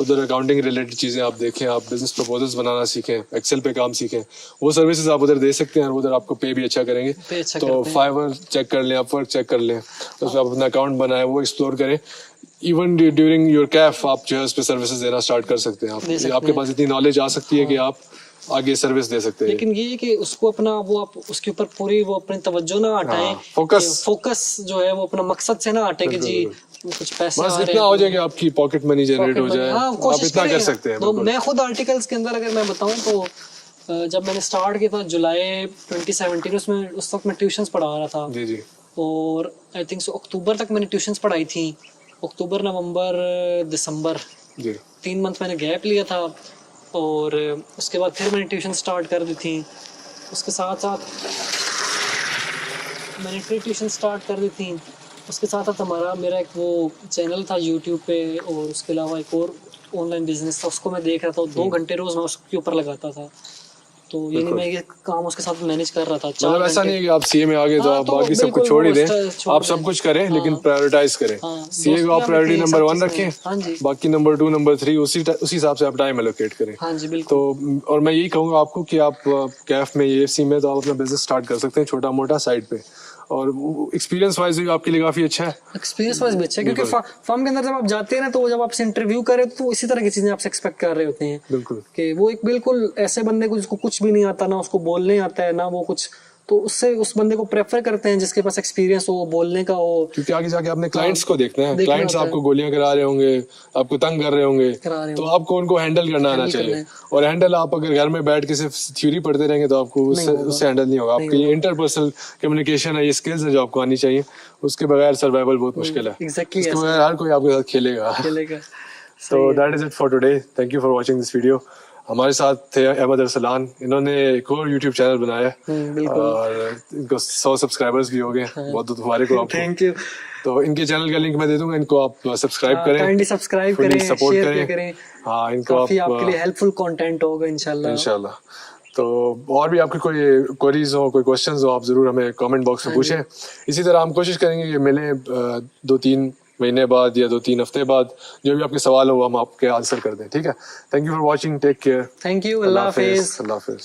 उधर अकाउंटिंग रिलेटेड चीज़ें आप देखें, आप बिजनेस प्रपोजल्स बनाना सीखें, एक्सेल पे काम सीखें। वो सर्विसेज आप उधर दे सकते हैं और उधर आपको पे भी अच्छा करेंगे। तो फाइवर चेक कर लें, अपवर्क चेक कर लें, उसमें आप अपना अकाउंट बनाएं, वो एक्सप्लोर करें। इवन ड्यूरिंग योर कैफ आप जो है उस पर सर्विसेज देना स्टार्ट कर सकते हैं। आपके पास इतनी नॉलेज आ सकती है कि आप आगे सर्विस दे सकते हैं। लेकिन ये कि उसको अपना वो आप उसके ऊपर पूरी वो अपनी तवज्जो ना हटाएं, फोकस जो है वो अपना मकसद से ना हटे कि जी कुछ पैसे बस इतना हो जाए कि आपकी पॉकेट मनी जनरेट हो जाए, आप इतना कर सकते हैं। तो मैं खुद आर्टिकल्स के अंदर अगर मैं बताऊं तो जब मैंने स्टार्ट किया था जुलाई 2017, उसमें उस वक्त मैं ट्यूशंस पढ़ा रहा था। जी जी। और आई थिंक सो अक्टूबर तक मैंने ट्यूशंस पढ़ाई थी, अक्टूबर नवंबर दिसंबर, 3 मंथ मैंने गैप लिया था। और उसके बाद फिर मैंने ट्यूशन स्टार्ट कर दी थी। उसके साथ साथ मैंने ट्यूशन स्टार्ट कर दी थी। उसके साथ साथ मेरा एक वो चैनल था यूट्यूब पे, और उसके अलावा एक और ऑनलाइन बिजनेस था, उसको मैं देख रहा था। 2 घंटे रोज मैं उसके ऊपर लगाता था। तो यानी मैं ये काम उसके साथ मैनेज कर रहा था। मतलब ऐसा नहीं है कि आप सीए में आगे तो आप बाकी सब कुछ छोड़ ही दें, आप सब कुछ करें लेकिन प्रायोरिटाइज करें। सीए को आप प्रायोरिटी नंबर 1 रखें, बाकी नंबर 2 नंबर 3 उसी हिसाब से आप टाइम एलोकेट करें। हाँ जी बिल्कुल। तो और मैं यही कहूँगा आपको कि आप कैफ में, एएफसी में, तो आप अपना बिजनेस स्टार्ट कर सकते हैं छोटा मोटा साइड पे। और एक्सपीरियंस वाइज भी आपके लिए काफी अच्छा है। एक्सपीरियंस वाइज भी अच्छा है, क्योंकि फर्म के अंदर जब आप जाते हैं ना, तो जब आपसे इंटरव्यू करे तो इसी तरह की चीजें आपसे एक्सपेक्ट कर रहे होते हैं। बिल्कुल। कि वो एक बिल्कुल ऐसे बंदे को जिसको कुछ भी नहीं आता, ना उसको बोलने आता है ना वो कुछ, तो उससे उस बंदे को प्रेफर करते हैं जिसके पास एक्सपीरियंस हो, बोलने का हो। क्योंकि आगे जाके आपने क्लाइंट्स को देखना है। क्लाइंट्स आपको गोलियां करा रहे होंगे, आपको तंग कर रहे होंगे, तो आपको उनको हैंडल करना आना चाहिए। और हैंडल आप अगर घर में बैठ के सिर्फ थ्योरी पढ़ते रहेंगे तो आपको उससे हैंडल नहीं होगा। आपकी ये इंटरपर्सनल कम्युनिकेशन है, ये स्किल्स है जो आपको आनी चाहिए। उसके बगैर सर्वाइवल बहुत मुश्किल है। उसके बगैर हर कोई आपके साथ खेलेगा। तो that is it for today. Thank you for watching this video. हमारे साथ थे अहमद अरसलान, इन्होंने एक और यूट्यूब चैनल बनाया और इनको 100 सब्सक्राइबर्स भी हो गए। बहुत मुबारक हो आपको। Thank you. तो इनके चैनल का लिंक मैं दे दूंगा, इनको आप सब्सक्राइब करें, काइंडली सब्सक्राइब करें, सपोर्ट करें। हाँ, इनको काफी आपके लिए हेल्पफुल कंटेंट होगा इंशाल्लाह। तो और भी आपकी कोई क्वेरीज हो, कोई क्वेश्चंस हो, आप जरूर हमें कमेंट बॉक्स में पूछें। इसी तरह हम कोशिश करेंगे कि मिले 2-3 महीने बाद या 2-3 हफ्ते बाद, जो भी आपके सवाल हो हम आपके आंसर कर दें। ठीक है। Thank you for watching, take care. Thank you. अल्लाह हाफिज। अल्लाह हाफिज।